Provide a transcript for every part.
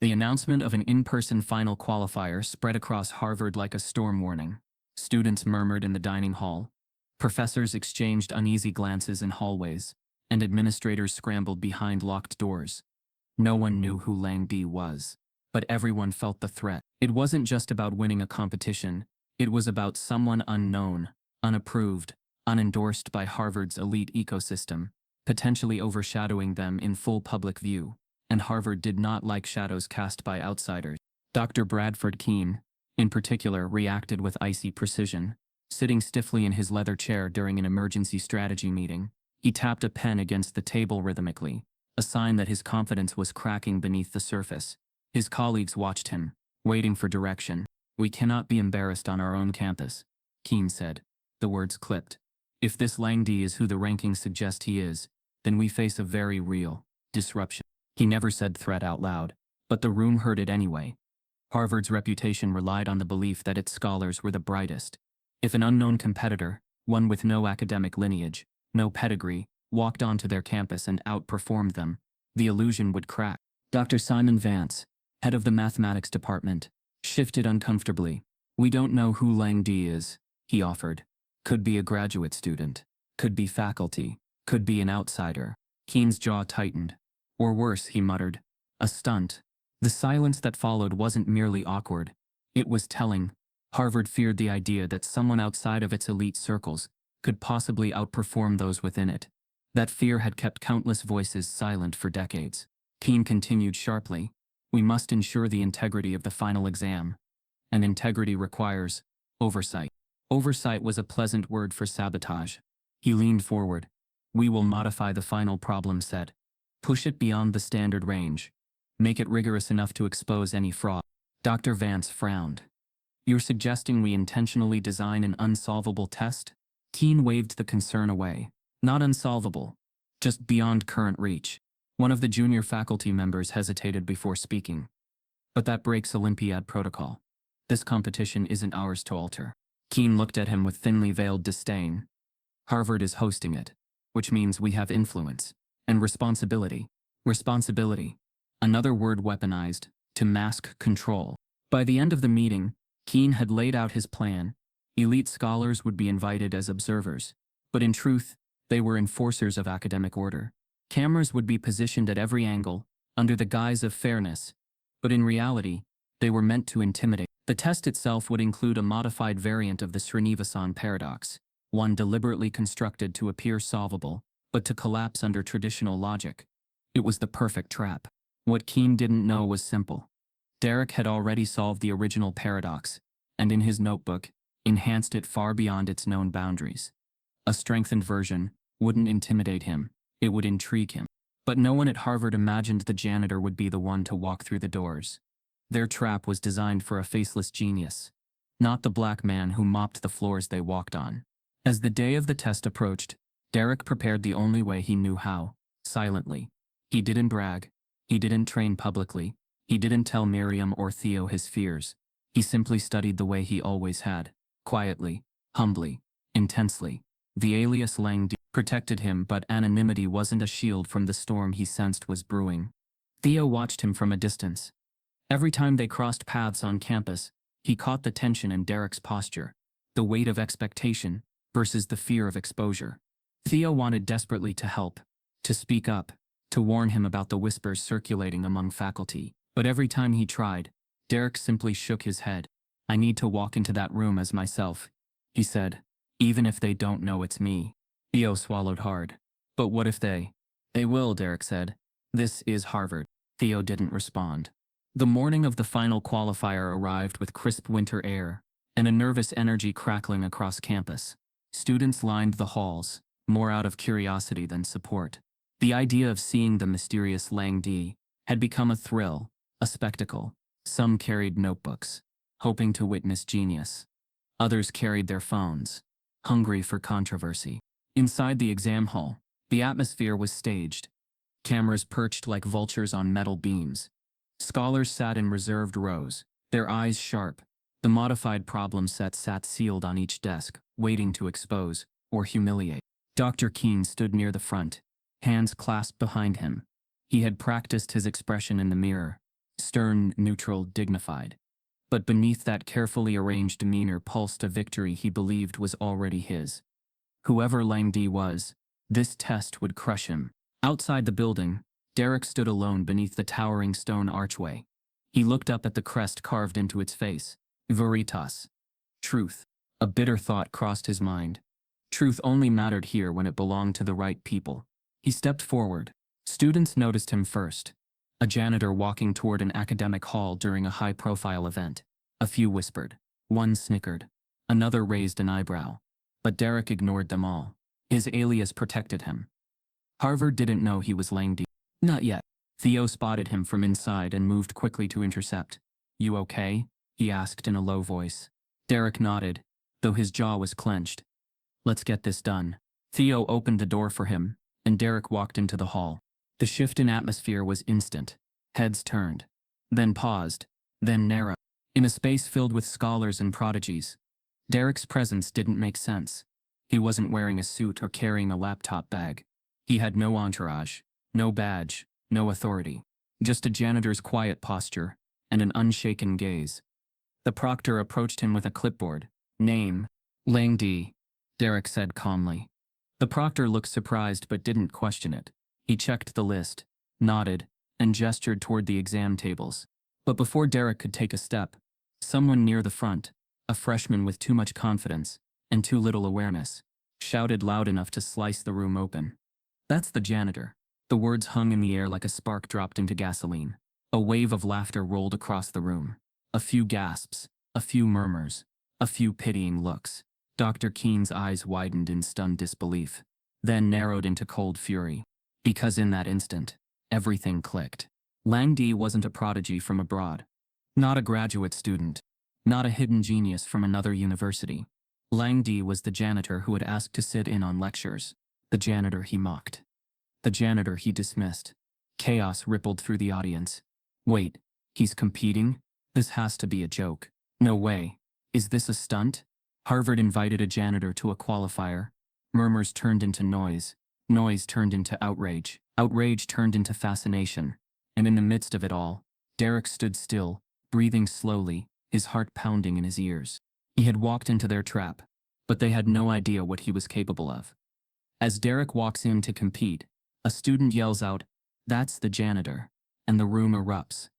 The announcement of an in-person final qualifier spread across Harvard like a storm warning. Students murmured in the dining hall. Professors exchanged uneasy glances in hallways, and administrators scrambled behind locked doors. No one knew who Lang Di was, but everyone felt the threat. It wasn't just about winning a competition, it was about someone unknown, unapproved, unendorsed by Harvard's elite ecosystem, potentially overshadowing them in full public view, and Harvard did not like shadows cast by outsiders. Dr. Bradford Keene, in particular, reacted with icy precision. Sitting stiffly in his leather chair during an emergency strategy meeting, he tapped a pen against the table rhythmically, a sign that his confidence was cracking beneath the surface. His colleagues watched him, waiting for direction. "We cannot be embarrassed on our own campus," Keene said. The words clipped. "If this Lang Di is who the rankings suggest he is, then we face a very real disruption." He never said threat out loud, but the room heard it anyway. Harvard's reputation relied on the belief that its scholars were the brightest. If an unknown competitor, one with no academic lineage, no pedigree, walked onto their campus and outperformed them, the illusion would crack. Dr. Simon Vance, head of the mathematics department, shifted uncomfortably. "We don't know who Lang Di is," he offered. "Could be a graduate student, could be faculty, could be an outsider." Keene's jaw tightened. "Or worse," he muttered, "a stunt." The silence that followed wasn't merely awkward, it was telling. Harvard feared the idea that someone outside of its elite circles could possibly outperform those within it. That fear had kept countless voices silent for decades. Keene continued sharply, "We must ensure the integrity of the final exam. And integrity requires oversight." Oversight was a pleasant word for sabotage. He leaned forward. "We will modify the final problem set. Push it beyond the standard range. Make it rigorous enough to expose any fraud." Dr. Vance frowned. "You're suggesting we intentionally design an unsolvable test?" Keene waved the concern away. "Not unsolvable, just beyond current reach." One of the junior faculty members hesitated before speaking. "But that breaks Olympiad protocol. This competition isn't ours to alter." Keene looked at him with thinly veiled disdain. "Harvard is hosting it, which means we have influence. And responsibility. Responsibility. Another word weaponized, to mask control." By the end of the meeting, Keene had laid out his plan. Elite scholars would be invited as observers, but in truth, they were enforcers of academic order. Cameras would be positioned at every angle, under the guise of fairness, but in reality, they were meant to intimidate. The test itself would include a modified variant of the Srinivasan paradox, one deliberately constructed to appear solvable, but to collapse under traditional logic. It was the perfect trap. What Keene didn't know was simple. Derek had already solved the original paradox, and in his notebook, enhanced it far beyond its known boundaries. A strengthened version wouldn't intimidate him, it would intrigue him. But no one at Harvard imagined the janitor would be the one to walk through the doors. Their trap was designed for a faceless genius, not the black man who mopped the floors they walked on. As the day of the test approached, Derek prepared the only way he knew how, silently. He didn't brag, he didn't train publicly, he didn't tell Miriam or Theo his fears. He simply studied the way he always had, quietly, humbly, intensely. The alias Lang Di protected him, but anonymity wasn't a shield from the storm he sensed was brewing. Theo watched him from a distance. Every time they crossed paths on campus, he caught the tension in Derek's posture, the weight of expectation versus the fear of exposure. Theo wanted desperately to help, to speak up, to warn him about the whispers circulating among faculty. But every time he tried, Derek simply shook his head. "I need to walk into that room as myself," he said, "even if they don't know it's me." Theo swallowed hard. "But what if they?" "They will," Derek said. "This is Harvard." Theo didn't respond. The morning of the final qualifier arrived with crisp winter air, and a nervous energy crackling across campus. Students lined the halls, more out of curiosity than support. The idea of seeing the mysterious Lang Di had become a thrill, a spectacle. Some carried notebooks, hoping to witness genius. Others carried their phones, hungry for controversy. Inside the exam hall, the atmosphere was staged. Cameras perched like vultures on metal beams. Scholars sat in reserved rows, their eyes sharp. The modified problem set sat sealed on each desk, waiting to expose or humiliate. Dr. Keene stood near the front, hands clasped behind him. He had practiced his expression in the mirror, Stern, neutral, dignified. But beneath that carefully arranged demeanor pulsed a victory he believed was already his. Whoever Lang Di was, this test would crush him. Outside the building, Derek stood alone beneath the towering stone archway. He looked up at the crest carved into its face. Veritas. Truth. A bitter thought crossed his mind. Truth only mattered here when it belonged to the right people. He stepped forward. Students noticed him first. A janitor walking toward an academic hall during a high-profile event. A few whispered. One snickered. Another raised an eyebrow. But Derek ignored them all. His alias protected him. Harvard didn't know he was Lang Di. Not yet. Theo spotted him from inside and moved quickly to intercept. You okay? He asked in a low voice. Derek nodded, though his jaw was clenched. Let's get this done. Theo opened the door for him, and Derek walked into the hall. The shift in atmosphere was instant. Heads turned. Then paused. Then narrowed. In a space filled with scholars and prodigies. Derek's presence didn't make sense. He wasn't wearing a suit or carrying a laptop bag. He had no entourage, no badge, no authority. Just a janitor's quiet posture and an unshaken gaze. The proctor approached him with a clipboard. Name, Lang Di, Derek said calmly. The proctor looked surprised but didn't question it. He checked the list, nodded, and gestured toward the exam tables. But before Derek could take a step, someone near the front, a freshman with too much confidence and too little awareness, shouted loud enough to slice the room open. That's the janitor. The words hung in the air like a spark dropped into gasoline. A wave of laughter rolled across the room. A few gasps, a few murmurs, a few pitying looks. Dr. Keene's eyes widened in stunned disbelief, then narrowed into cold fury. Because in that instant, everything clicked. Lang Di wasn't a prodigy from abroad. Not a graduate student. Not a hidden genius from another university. Lang Di was the janitor who had asked to sit in on lectures. The janitor he mocked. The janitor he dismissed. Chaos rippled through the audience. Wait, he's competing? This has to be a joke. No way. Is this a stunt? Harvard invited a janitor to a qualifier. Murmurs turned into noise. Noise turned into outrage. Outrage turned into fascination. And in the midst of it all, Derek stood still, breathing slowly, his heart pounding in his ears. He had walked into their trap, but they had no idea what he was capable of. As Derek walks in to compete, a student yells out, "That's the janitor," and the room erupts.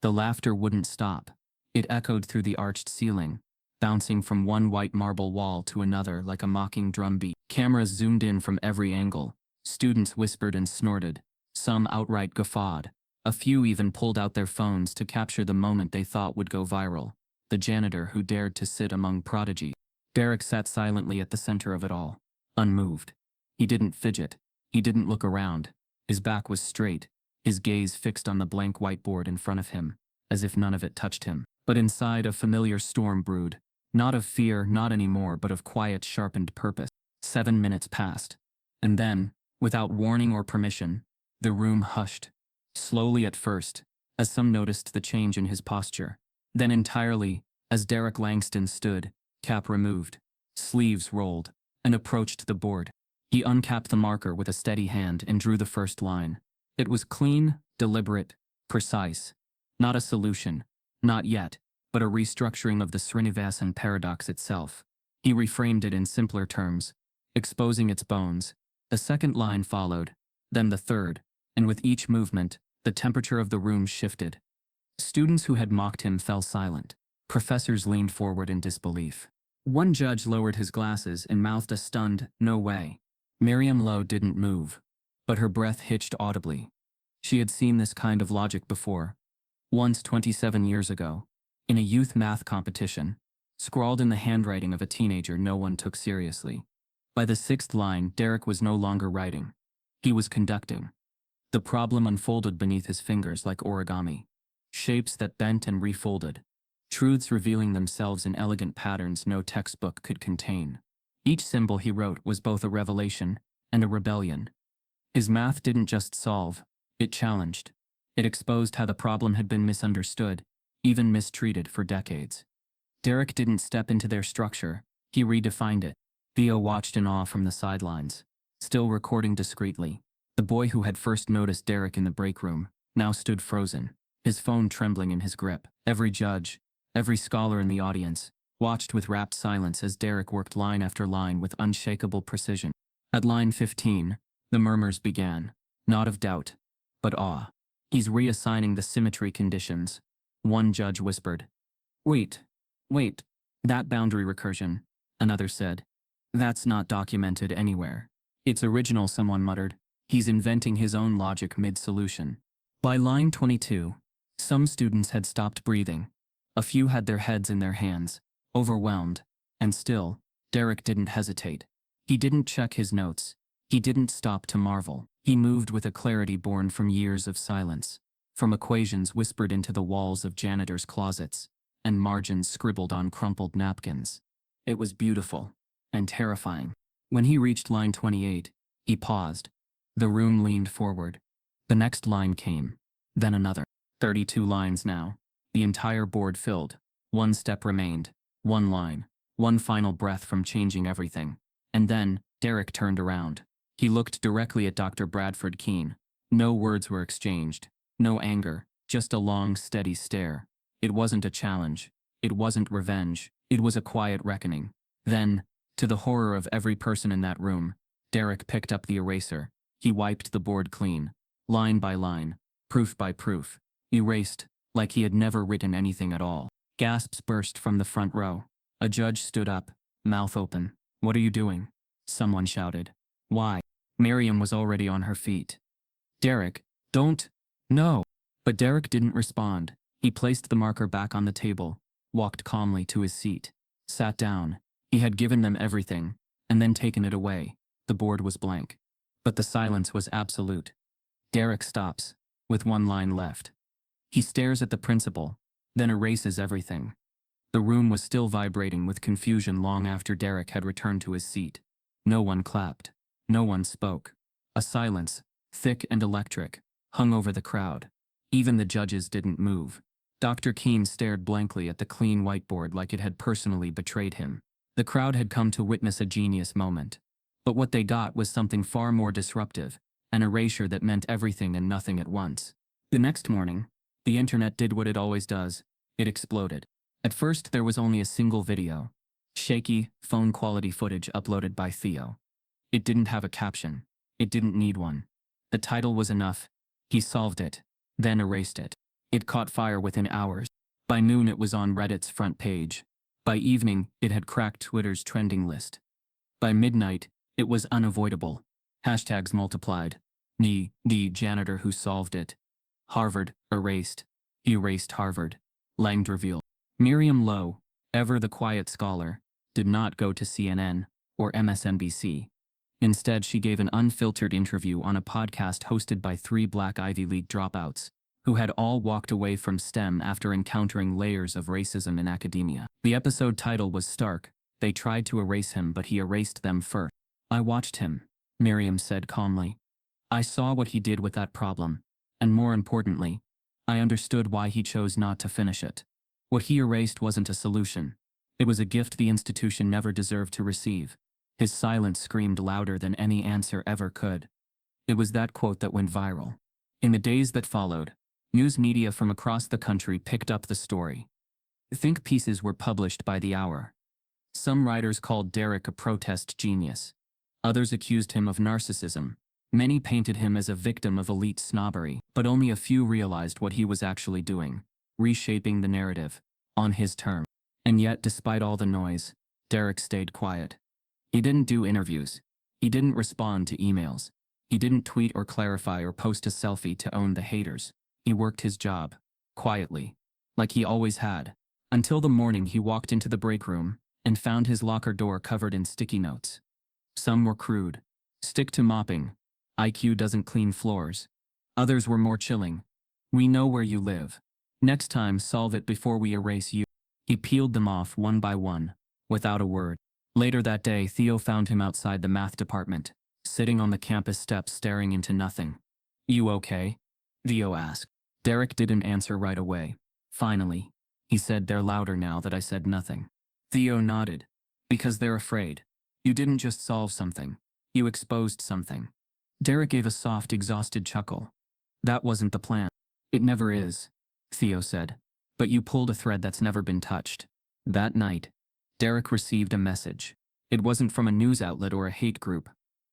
The laughter wouldn't stop. It echoed through the arched ceiling, bouncing from one white marble wall to another like a mocking drumbeat. Cameras zoomed in from every angle. Students whispered and snorted. Some outright guffawed. A few even pulled out their phones to capture the moment they thought would go viral. The janitor who dared to sit among prodigies. Derek sat silently at the center of it all, unmoved. He didn't fidget. He didn't look around. His back was straight, his gaze fixed on the blank whiteboard in front of him, as if none of it touched him. But inside, a familiar storm brewed. Not of fear, not anymore, but of quiet, sharpened purpose. 7 minutes passed. And then, without warning or permission, the room hushed. Slowly at first, as some noticed the change in his posture. Then entirely, as Derek Langston stood, cap removed, sleeves rolled, and approached the board. He uncapped the marker with a steady hand and drew the first line. It was clean, deliberate, precise. Not a solution. Not yet, but a restructuring of the Srinivasan paradox itself. He reframed it in simpler terms, exposing its bones. The second line followed, then the third, and with each movement, the temperature of the room shifted. Students who had mocked him fell silent. Professors leaned forward in disbelief. One judge lowered his glasses and mouthed a stunned, "No way." Miriam Lowe didn't move, but her breath hitched audibly. She had seen this kind of logic before. Once 27 years ago, in a youth math competition, scrawled in the handwriting of a teenager no one took seriously. By the sixth line, Derek was no longer writing. He was conducting. The problem unfolded beneath his fingers like origami. Shapes that bent and refolded. Truths revealing themselves in elegant patterns no textbook could contain. Each symbol he wrote was both a revelation and a rebellion. His math didn't just solve, it challenged. It exposed how the problem had been misunderstood, even mistreated for decades. Derek didn't step into their structure, he redefined it. Theo watched in awe from the sidelines, still recording discreetly. The boy who had first noticed Derek in the break room now stood frozen. his phone trembling in his grip. Every judge, every scholar in the audience, watched with rapt silence as Derek worked line after line with unshakable precision. At line 15, the murmurs began, not of doubt, but awe. He's reassigning the symmetry conditions. One judge whispered, Wait, wait, that boundary recursion, another said. That's not documented anywhere. It's original, someone muttered. He's inventing his own logic mid-solution. By line 22, some students had stopped breathing. A few had their heads in their hands, overwhelmed, and still, Derek didn't hesitate. He didn't check his notes. He didn't stop to marvel. He moved with a clarity born from years of silence, from equations whispered into the walls of janitors' closets, and margins scribbled on crumpled napkins. It was beautiful and terrifying. When he reached line 28, he paused. The room leaned forward. The next line came, then another. 32 lines now. The entire board filled. One step remained. One line. One final breath from changing everything. And then, Derek turned around. He looked directly at Dr. Bradford Keene. No words were exchanged. No anger. Just a long, steady stare. It wasn't a challenge. It wasn't revenge. It was a quiet reckoning. Then, to the horror of every person in that room, Derek picked up the eraser. He wiped the board clean, line by line, proof by proof, erased, like he had never written anything at all. Gasps burst from the front row. A judge stood up, mouth open. What are you doing? Someone shouted. Why? Miriam was already on her feet. Derek, don't. No. But Derek didn't respond. He placed the marker back on the table, walked calmly to his seat, sat down. He had given them everything, and then taken it away. The board was blank. But the silence was absolute. Derek stops, with one line left. He stares at the principal, then erases everything. The room was still vibrating with confusion long after Derek had returned to his seat. No one clapped. No one spoke. A silence, thick and electric, hung over the crowd. Even the judges didn't move. Dr. Keene stared blankly at the clean whiteboard like it had personally betrayed him. The crowd had come to witness a genius moment. But what they got was something far more disruptive, an erasure that meant everything and nothing at once. The next morning, the internet did what it always does. It exploded. At first, there was only a single video. Shaky, phone-quality footage uploaded by Theo. It didn't have a caption. It didn't need one. The title was enough. He solved it, then erased it. It caught fire within hours. By noon, it was on Reddit's front page. By evening, it had cracked Twitter's trending list. By midnight, it was unavoidable. Hashtags multiplied. The janitor who solved it. Harvard, erased. He erased Harvard. Langed reveal. Miriam Lowe, ever the quiet scholar, did not go to CNN or MSNBC. Instead, she gave an unfiltered interview on a podcast hosted by 3 Black Ivy League dropouts, who had all walked away from STEM after encountering layers of racism in academia. The episode title was stark. They tried to erase him, but he erased them first. I watched him, Miriam said calmly. I saw what he did with that problem, and more importantly, I understood why he chose not to finish it. What he erased wasn't a solution. It was a gift the institution never deserved to receive. His silence screamed louder than any answer ever could. It was that quote that went viral. In the days that followed, news media from across the country picked up the story. Think pieces were published by the hour. Some writers called Derek a protest genius. Others accused him of narcissism. Many painted him as a victim of elite snobbery, but only a few realized what he was actually doing, reshaping the narrative, on his terms. And yet, despite all the noise, Derek stayed quiet. He didn't do interviews. He didn't respond to emails. He didn't tweet or clarify or post a selfie to own the haters. He worked his job, quietly, like he always had, until the morning he walked into the break room and found his locker door covered in sticky notes. Some were crude. Stick to mopping. IQ doesn't clean floors. Others were more chilling. We know where you live. Next time, solve it before we erase you. He peeled them off one by one, without a word. Later that day, Theo found him outside the math department, sitting on the campus steps staring into nothing. You okay? Theo asked. Derek didn't answer right away. Finally, he said, they're louder now that I said nothing. Theo nodded. Because they're afraid. You didn't just solve something. You exposed something. Derek gave a soft, exhausted chuckle. That wasn't the plan. It never is. Theo said. But you pulled a thread that's never been touched. That night, Derek received a message. It wasn't from a news outlet or a hate group.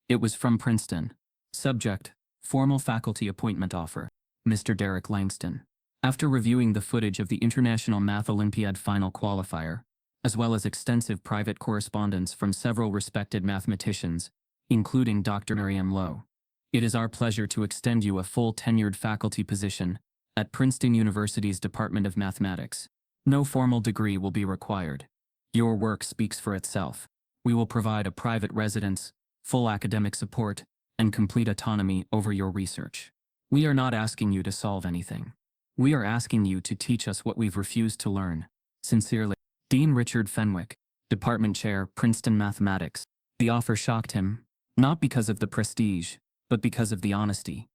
It was from Princeton. Subject: formal faculty appointment offer. Mr. Derek Langston. After reviewing the footage of the International Math Olympiad final qualifier, as well as extensive private correspondence from several respected mathematicians, including Dr. Miriam Lowe, it is our pleasure to extend you a full tenured faculty position at Princeton University's Department of Mathematics. No formal degree will be required. Your work speaks for itself. We will provide a private residence, full academic support, and complete autonomy over your research. We are not asking you to solve anything. We are asking you to teach us what we've refused to learn. Sincerely, Dean Richard Fenwick, Department Chair, Princeton Mathematics. The offer shocked him, not because of the prestige, but because of the honesty.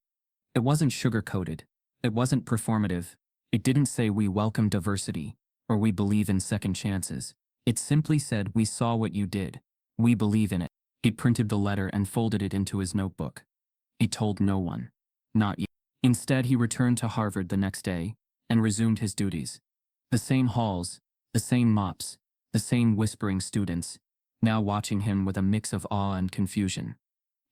It wasn't sugar-coated. It wasn't performative. It didn't say we welcome diversity, or we believe in second chances. It simply said we saw what you did. We believe in it. He printed the letter and folded it into his notebook. He told no one. Not yet. Instead, he returned to Harvard the next day and resumed his duties. The same halls, the same mops, the same whispering students, now watching him with a mix of awe and confusion.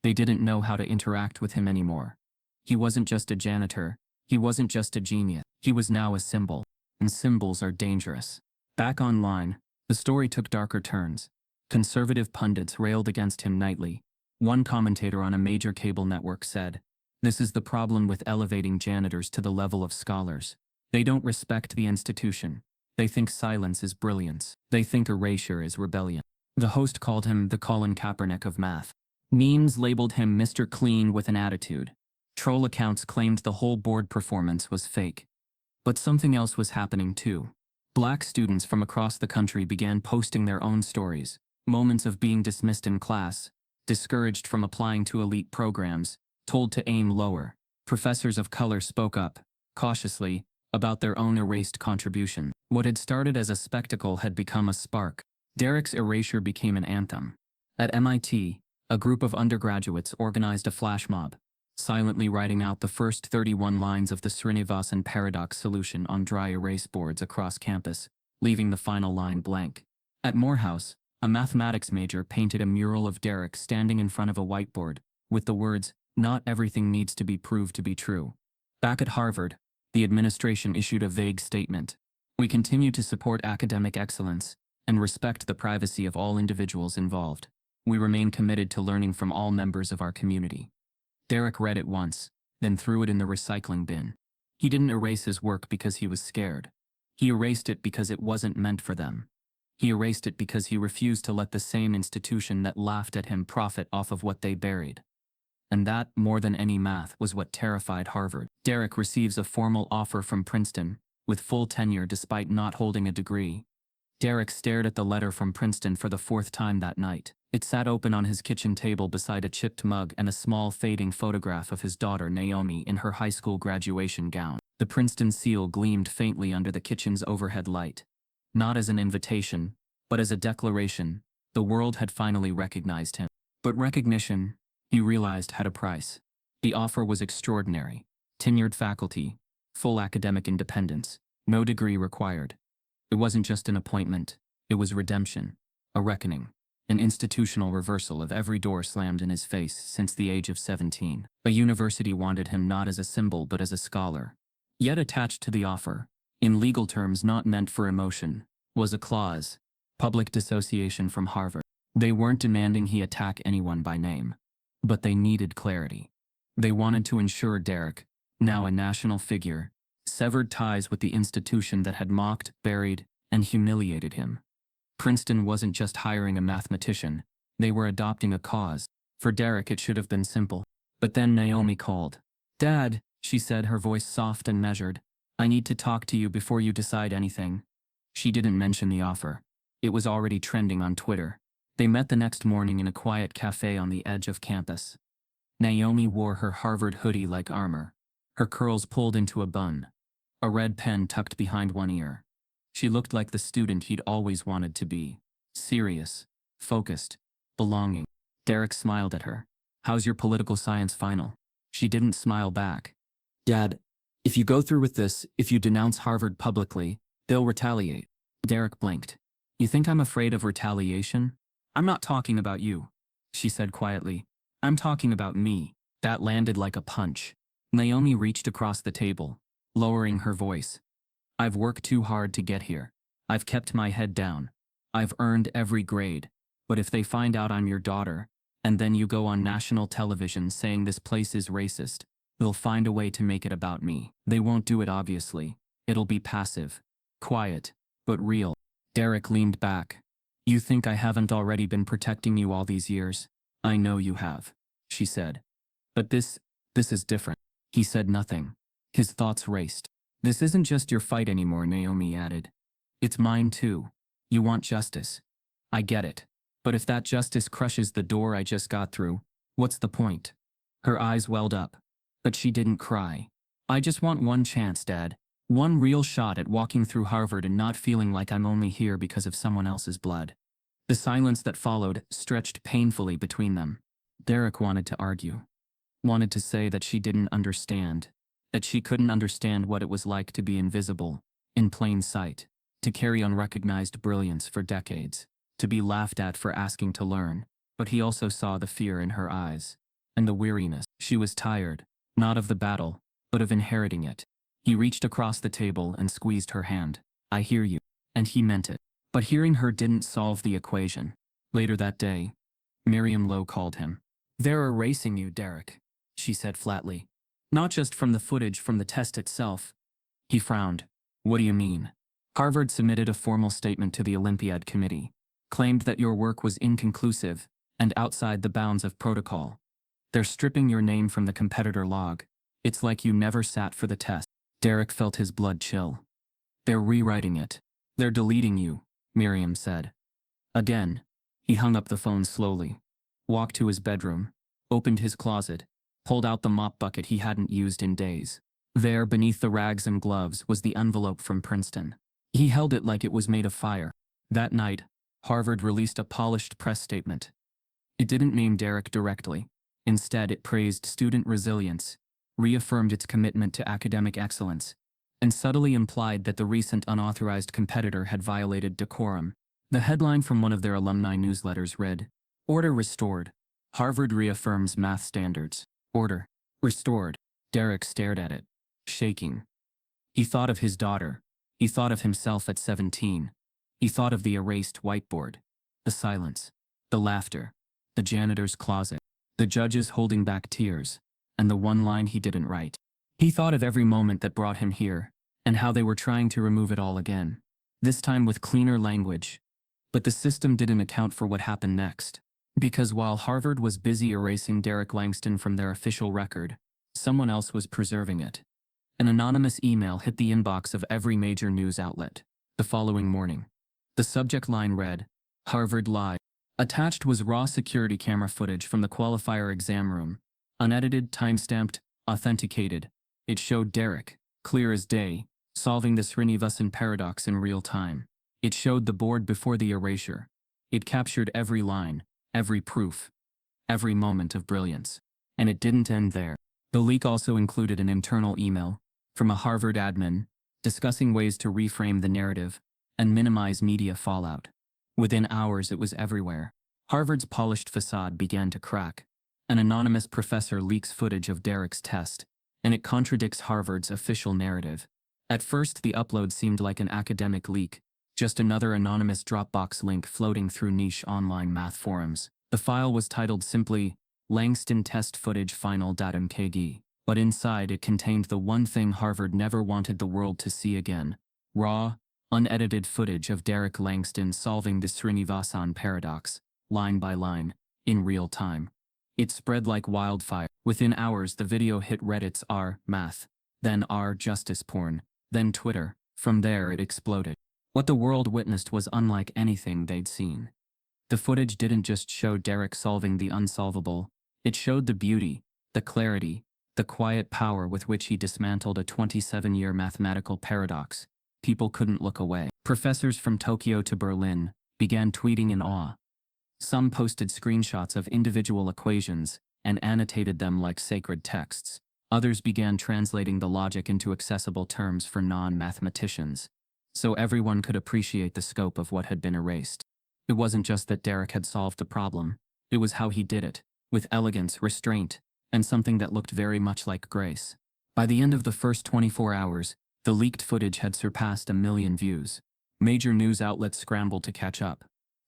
They didn't know how to interact with him anymore. He wasn't just a janitor. He wasn't just a genius. He was now a symbol, and symbols are dangerous. Back online, the story took darker turns. Conservative pundits railed against him nightly. One commentator on a major cable network said, "This is the problem with elevating janitors to the level of scholars. They don't respect the institution. They think silence is brilliance. They think erasure is rebellion." The host called him the Colin Kaepernick of math. Memes labeled him Mr. Clean with an attitude. Troll accounts claimed the whole board performance was fake. But something else was happening too. Black students from across the country began posting their own stories, moments of being dismissed in class, discouraged from applying to elite programs, told to aim lower. Professors of color spoke up, cautiously, about their own erased contribution. What had started as a spectacle had become a spark. Derek's erasure became an anthem. At MIT, a group of undergraduates organized a flash mob, silently writing out the first 31 lines of the Srinivasan paradox solution on dry erase boards across campus, leaving the final line blank. At Morehouse, a mathematics major painted a mural of Derek standing in front of a whiteboard, with the words, "Not everything needs to be proved to be true." Back at Harvard, the administration issued a vague statement. "We continue to support academic excellence and respect the privacy of all individuals involved. We remain committed to learning from all members of our community." Derek read it once, then threw it in the recycling bin. He didn't erase his work because he was scared. He erased it because it wasn't meant for them. He erased it because he refused to let the same institution that laughed at him profit off of what they buried. And that, more than any math, was what terrified Harvard. Derek receives a formal offer from Princeton, with full tenure despite not holding a degree. Derek stared at the letter from Princeton for the fourth time that night. It sat open on his kitchen table beside a chipped mug and a small fading photograph of his daughter Naomi in her high school graduation gown. The Princeton seal gleamed faintly under the kitchen's overhead light. Not as an invitation, but as a declaration. The world had finally recognized him. But recognition, he realized, had a price. The offer was extraordinary. Tenured faculty, full academic independence, no degree required. It wasn't just an appointment, it was redemption, a reckoning, an institutional reversal of every door slammed in his face since the age of 17. A university wanted him not as a symbol but as a scholar. Yet attached to the offer, in legal terms not meant for emotion, was a clause: public dissociation from Harvard. They weren't demanding he attack anyone by name, but they needed clarity. They wanted to ensure Derek, now a national figure, severed ties with the institution that had mocked, buried, and humiliated him. Princeton wasn't just hiring a mathematician, they were adopting a cause. For Derek it should have been simple. But then Naomi called. "Dad," she said, her voice soft and measured, "I need to talk to you before you decide anything." She didn't mention the offer. It was already trending on Twitter. They met the next morning in a quiet cafe on the edge of campus. Naomi wore her Harvard hoodie like armor, her curls pulled into a bun, a red pen tucked behind one ear. She looked like the student he'd always wanted to be. Serious, focused, belonging. Derek smiled at her. "How's your political science final?" She didn't smile back. "Dad, If you go through with this, if you denounce Harvard publicly, they'll retaliate. Derek blinked. You think I'm afraid of retaliation? I'm not talking about you, she said quietly. I'm talking about me. That landed like a punch. Naomi reached across the table, lowering her voice. I've worked too hard to get here. I've kept my head down. I've earned every grade. But if they find out I'm your daughter, and then you go on national television saying this place is racist, they'll find a way to make it about me. They won't do it obviously. It'll be passive. Quiet. But real. Derek leaned back. You think I haven't already been protecting you all these years? I know you have, she said. But this is different. He said nothing. His thoughts raced. This isn't just your fight anymore, Naomi added. It's mine too. You want justice. I get it. But if that justice crushes the door I just got through, what's the point? Her eyes welled up. But she didn't cry. I just want one chance, Dad. One real shot at walking through Harvard and not feeling like I'm only here because of someone else's blood. The silence that followed stretched painfully between them. Derek wanted to argue. Wanted to say that she didn't understand. That she couldn't understand what it was like to be invisible, in plain sight, to carry unrecognized brilliance for decades, to be laughed at for asking to learn. But he also saw the fear in her eyes, and the weariness. She was tired, not of the battle, but of inheriting it. He reached across the table and squeezed her hand. I hear you. And he meant it. But hearing her didn't solve the equation. Later that day, Miriam Lowe called him. They're erasing you, Derek, she said flatly. Not just from the footage from the test itself. He frowned. What do you mean? Harvard submitted a formal statement to the Olympiad committee, claimed that your work was inconclusive and outside the bounds of protocol. They're stripping your name from the competitor log. It's like you never sat for the test. Derek felt his blood chill. They're rewriting it. They're deleting you, Miriam said. Again. He hung up the phone slowly, walked to his bedroom, opened his closet, pulled out the mop bucket he hadn't used in days. There, beneath the rags and gloves, was the envelope from Princeton. He held it like it was made of fire. That night, Harvard released a polished press statement. It didn't name Derek directly. Instead, it praised student resilience, reaffirmed its commitment to academic excellence, and subtly implied that the recent unauthorized competitor had violated decorum. The headline from one of their alumni newsletters read, Order restored. Harvard reaffirms math standards. Order restored. Derek stared at it, shaking. He thought of his daughter. He thought of himself at 17. He thought of the erased whiteboard, the silence, the laughter, the janitor's closet, the judges holding back tears, and the one line he didn't write. He thought of every moment that brought him here, and how they were trying to remove it all again, this time with cleaner language. But the system didn't account for what happened next. Because while Harvard was busy erasing Derek Langston from their official record, someone else was preserving it. An anonymous email hit the inbox of every major news outlet. The following morning, the subject line read, Harvard lied. Attached was raw security camera footage from the qualifier exam room. Unedited, time-stamped, authenticated. It showed Derek, clear as day, solving the Srinivasan paradox in real time. It showed the board before the erasure. It captured every line, every proof, every moment of brilliance. And it didn't end there. The leak also included an internal email from a Harvard admin discussing ways to reframe the narrative and minimize media fallout. Within hours, it was everywhere. Harvard's polished facade began to crack. An anonymous professor leaks footage of Derek's test, and it contradicts Harvard's official narrative. At first, the upload seemed like an academic leak, just another anonymous Dropbox link floating through niche online math forums. The file was titled simply, Langston Test Footage Final.mkg, but inside it contained the one thing Harvard never wanted the world to see again: raw, unedited footage of Derek Langston solving the Srinivasan paradox, line by line, in real time. It spread like wildfire. Within hours, the video hit Reddit's r/math, then r/justice porn, then Twitter. From there, it exploded. What the world witnessed was unlike anything they'd seen. The footage didn't just show Derek solving the unsolvable, it showed the beauty, the clarity, the quiet power with which he dismantled a 27-year mathematical paradox. People couldn't look away. Professors from Tokyo to Berlin began tweeting in awe. Some posted screenshots of individual equations and annotated them like sacred texts. Others began translating the logic into accessible terms for non-mathematicians, so everyone could appreciate the scope of what had been erased. It wasn't just that Derek had solved the problem, it was how he did it, with elegance, restraint, and something that looked very much like grace. By the end of the first 24 hours, the leaked footage had surpassed 1 million views. Major news outlets scrambled to catch up.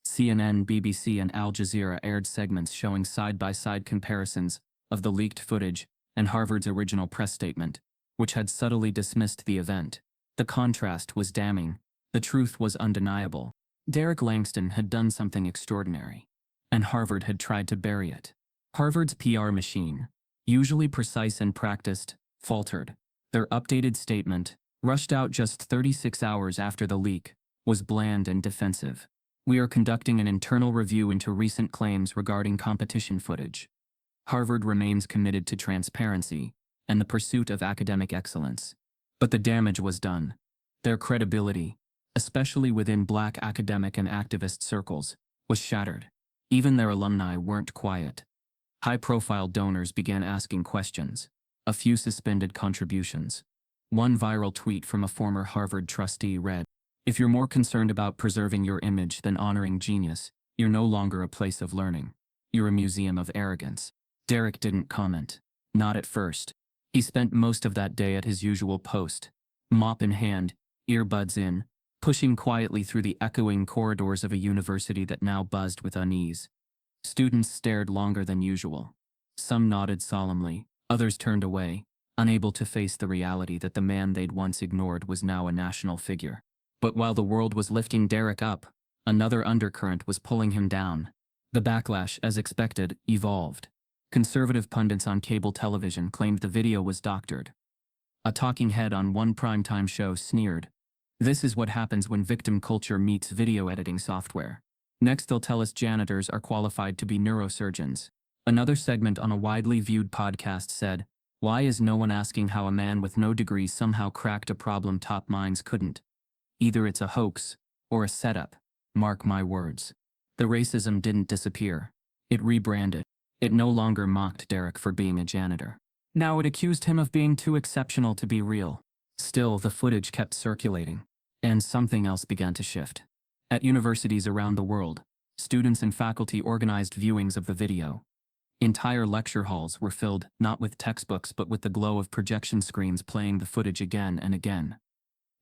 CNN, BBC, and Al Jazeera aired segments showing side-by-side comparisons of the leaked footage and Harvard's original press statement, which had subtly dismissed the event. The contrast was damning. The truth was undeniable. Derek Langston had done something extraordinary, and Harvard had tried to bury it. Harvard's PR machine, usually precise and practiced, faltered. Their updated statement, rushed out just 36 hours after the leak, was bland and defensive. We are conducting an internal review into recent claims regarding competition footage. Harvard remains committed to transparency and the pursuit of academic excellence. But the damage was done. Their credibility, especially within Black academic and activist circles, was shattered. Even their alumni weren't quiet. High-profile donors began asking questions. A few suspended contributions. One viral tweet from a former Harvard trustee read, "If you're more concerned about preserving your image than honoring genius, you're no longer a place of learning. You're a museum of arrogance." Derek didn't comment. Not at first. He spent most of that day at his usual post, mop in hand, earbuds in, pushing quietly through the echoing corridors of a university that now buzzed with unease. Students stared longer than usual. Some nodded solemnly, others turned away, unable to face the reality that the man they'd once ignored was now a national figure. But while the world was lifting Derek up, another undercurrent was pulling him down. The backlash, as expected, evolved. Conservative pundits on cable television claimed the video was doctored. A talking head on one primetime show sneered, "This is what happens when victim culture meets video editing software. Next they'll tell us janitors are qualified to be neurosurgeons." Another segment on a widely viewed podcast said, "Why is no one asking how a man with no degree somehow cracked a problem top minds couldn't? Either it's a hoax, or a setup. Mark my words." The racism didn't disappear. It rebranded. It no longer mocked Derek for being a janitor. Now it accused him of being too exceptional to be real. Still, the footage kept circulating. And something else began to shift. At universities around the world, students and faculty organized viewings of the video. Entire lecture halls were filled not with textbooks but with the glow of projection screens playing the footage again and again.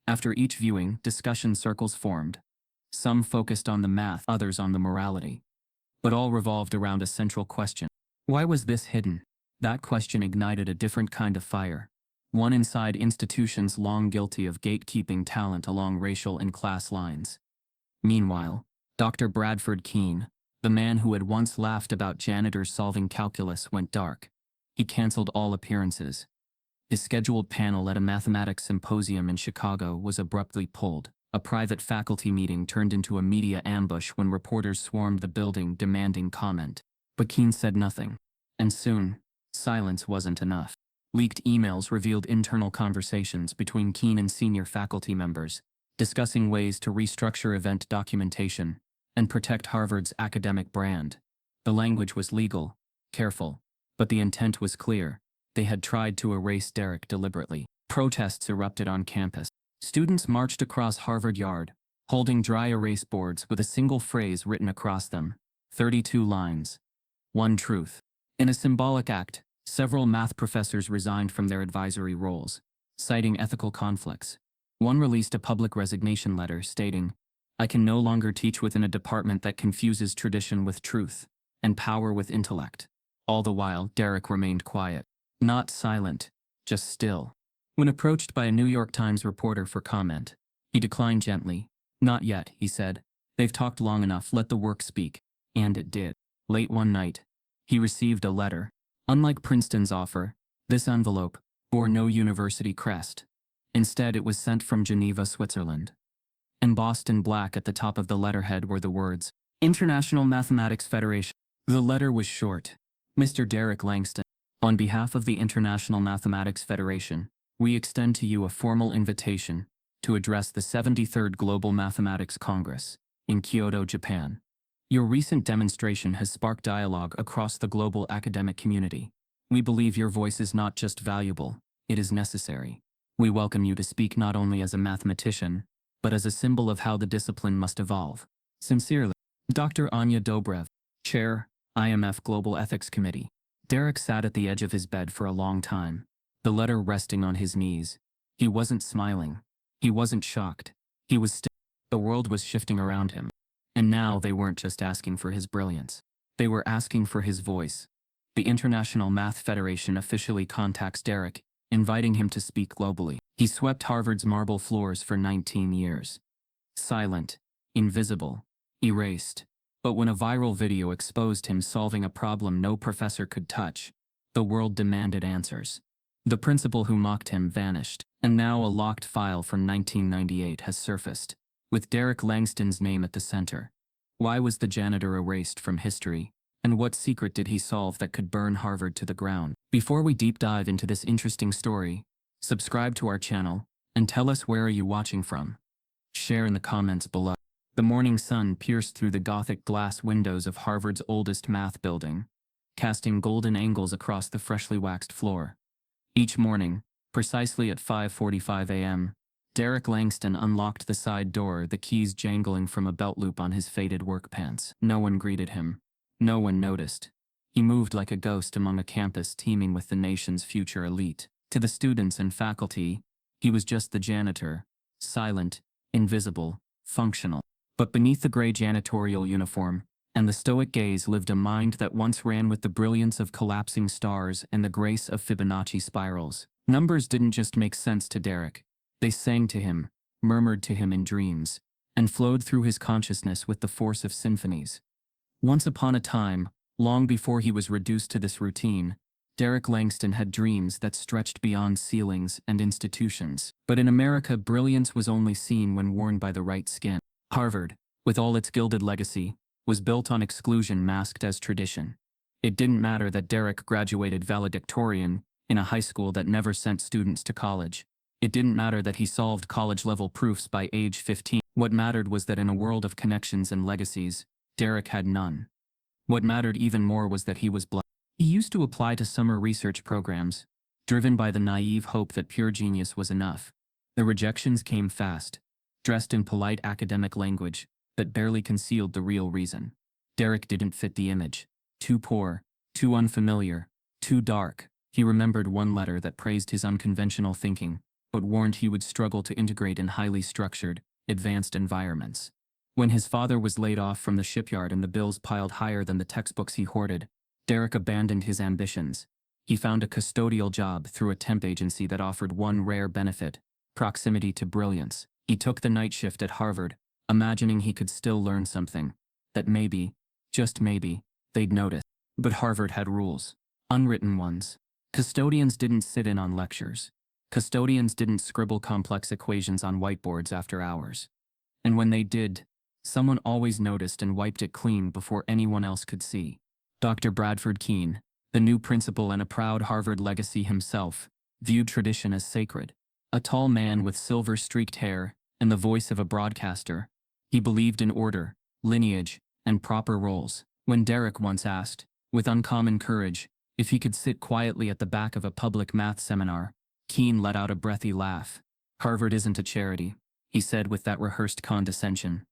After each viewing, discussion circles formed. Some focused on the math, others on the morality. But all revolved around a central question. Why was this hidden? That question ignited a different kind of fire. One inside institutions long guilty of gatekeeping talent along racial and class lines. Meanwhile, Dr. Bradford Keene, the man who had once laughed about janitors solving calculus, went dark. He canceled all appearances. His scheduled panel at a mathematics symposium in Chicago was abruptly pulled. A private faculty meeting turned into a media ambush when reporters swarmed the building demanding comment. But Keene said nothing. And soon, silence wasn't enough. Leaked emails revealed internal conversations between Keene and senior faculty members, discussing ways to restructure event documentation and protect Harvard's academic brand. The language was legal, careful, but the intent was clear. They had tried to erase Derek deliberately. Protests erupted on campus. Students marched across Harvard Yard, holding dry erase boards with a single phrase written across them. 32 lines. One truth. In a symbolic act, several math professors resigned from their advisory roles, citing ethical conflicts. One released a public resignation letter stating, "I can no longer teach within a department that confuses tradition with truth, and power with intellect." All the while, Derek remained quiet. Not silent, just still. When approached by a New York Times reporter for comment, he declined gently. "Not yet," he said. "They've talked long enough, let the work speak." And it did. Late one night, he received a letter. Unlike Princeton's offer, this envelope bore no university crest. Instead, it was sent from Geneva, Switzerland. Embossed in black at the top of the letterhead were the words, "International Mathematics Federation." The letter was short. "Mr. Derek Langston, on behalf of the International Mathematics Federation, we extend to you a formal invitation to address the 73rd Global Mathematics Congress in Kyoto, Japan. Your recent demonstration has sparked dialogue across the global academic community. We believe your voice is not just valuable, it is necessary. We welcome you to speak not only as a mathematician, but as a symbol of how the discipline must evolve. Sincerely, Dr. Anya Dobrev, Chair, IMF Global Ethics Committee. Derek sat at the edge of his bed for a long time, the letter resting on his knees. He wasn't smiling. He wasn't shocked. He was still. The world was shifting around him. And now they weren't just asking for his brilliance. They were asking for his voice. The International Math Federation officially contacts Derek, inviting him to speak globally. He swept Harvard's marble floors for 19 years. Silent, invisible, erased. But when a viral video exposed him solving a problem no professor could touch, the world demanded answers. The principal who mocked him vanished, and now a locked file from 1998 has surfaced, with Derek Langston's name at the center. Why was the janitor erased from history? And what secret did he solve that could burn Harvard to the ground? Before we deep dive into this interesting story, subscribe to our channel, and tell us where are you watching from. Share in the comments below. The morning sun pierced through the Gothic glass windows of Harvard's oldest math building, casting golden angles across the freshly waxed floor. Each morning, precisely at 5:45 a.m., Derek Langston unlocked the side door, the keys jangling from a belt loop on his faded work pants. No one greeted him. No one noticed. He moved like a ghost among a campus teeming with the nation's future elite. To the students and faculty, he was just the janitor, silent, invisible, functional. But beneath the gray janitorial uniform and the stoic gaze lived a mind that once ran with the brilliance of collapsing stars and the grace of Fibonacci spirals. Numbers didn't just make sense to Derek. They sang to him, murmured to him in dreams, and flowed through his consciousness with the force of symphonies. Once upon a time, long before he was reduced to this routine, Derek Langston had dreams that stretched beyond ceilings and institutions. But in America, brilliance was only seen when worn by the right skin. Harvard, with all its gilded legacy, was built on exclusion masked as tradition. It didn't matter that Derek graduated valedictorian in a high school that never sent students to college. It didn't matter that he solved college-level proofs by age 15. What mattered was that in a world of connections and legacies, Derek had none. What mattered even more was that he was black. He used to apply to summer research programs, driven by the naive hope that pure genius was enough. The rejections came fast, dressed in polite academic language that barely concealed the real reason. Derek didn't fit the image. Too poor, too unfamiliar, too dark. He remembered one letter that praised his unconventional thinking, but warned he would struggle to integrate in highly structured, advanced environments. When his father was laid off from the shipyard and the bills piled higher than the textbooks he hoarded, Derek abandoned his ambitions. He found a custodial job through a temp agency that offered one rare benefit: proximity to brilliance. He took the night shift at Harvard, imagining he could still learn something, that maybe, just maybe, they'd notice. But Harvard had rules. Unwritten ones. Custodians didn't sit in on lectures. Custodians didn't scribble complex equations on whiteboards after hours. And when they did, someone always noticed and wiped it clean before anyone else could see. Dr. Bradford Keene, the new principal and a proud Harvard legacy himself, viewed tradition as sacred. A tall man with silver-streaked hair and the voice of a broadcaster, he believed in order, lineage, and proper roles. When Derek once asked, with uncommon courage, if he could sit quietly at the back of a public math seminar, Keene let out a breathy laugh. "Harvard isn't a charity," he said with that rehearsed condescension.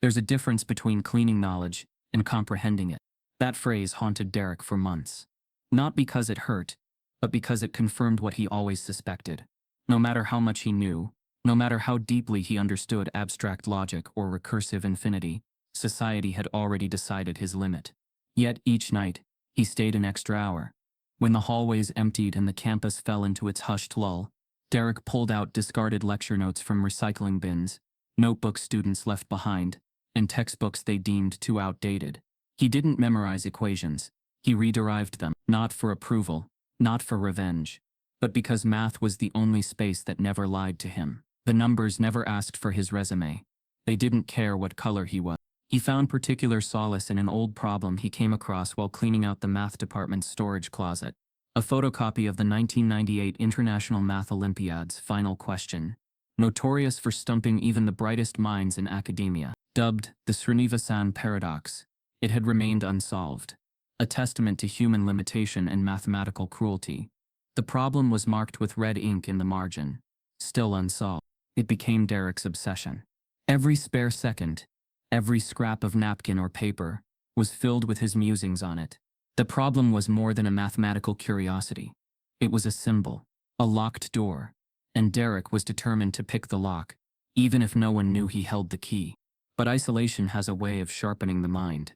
"There's a difference between cleaning knowledge and comprehending it." That phrase haunted Derek for months. Not because it hurt, but because it confirmed what he always suspected. No matter how much he knew, no matter how deeply he understood abstract logic or recursive infinity, society had already decided his limit. Yet each night, he stayed an extra hour. When the hallways emptied and the campus fell into its hushed lull, Derek pulled out discarded lecture notes from recycling bins, notebooks students left behind, and textbooks they deemed too outdated. He didn't memorize equations. He rederived them, not for approval, not for revenge, but because math was the only space that never lied to him. The numbers never asked for his resume. They didn't care what color he was. He found particular solace in an old problem he came across while cleaning out the math department's storage closet. A photocopy of the 1998 International Math Olympiad's final question, notorious for stumping even the brightest minds in academia. Dubbed the Srinivasan paradox, it had remained unsolved. a testament to human limitation and mathematical cruelty. The problem was marked with red ink in the margin, still unsolved. It became Derek's obsession. Every spare second, every scrap of napkin or paper, was filled with his musings on it. The problem was more than a mathematical curiosity. It was a symbol, a locked door, and Derek was determined to pick the lock, even if no one knew he held the key. But isolation has a way of sharpening the mind.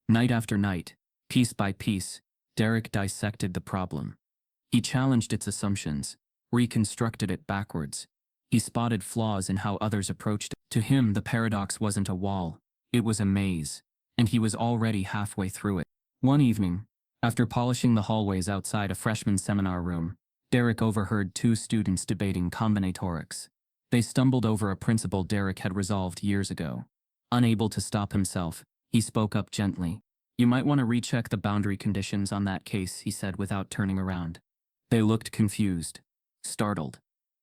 Night after night, piece by piece, Derek dissected the problem. He challenged its assumptions, reconstructed it backwards. He spotted flaws in how others approached it. To him, the paradox wasn't a wall, it was a maze, and he was already halfway through it. One evening, after polishing the hallways outside a freshman seminar room, Derek overheard two students debating combinatorics. They stumbled over a principle Derek had resolved years ago. Unable to stop himself, he spoke up gently. "You might want to recheck the boundary conditions on that case," he said without turning around. They looked confused, startled.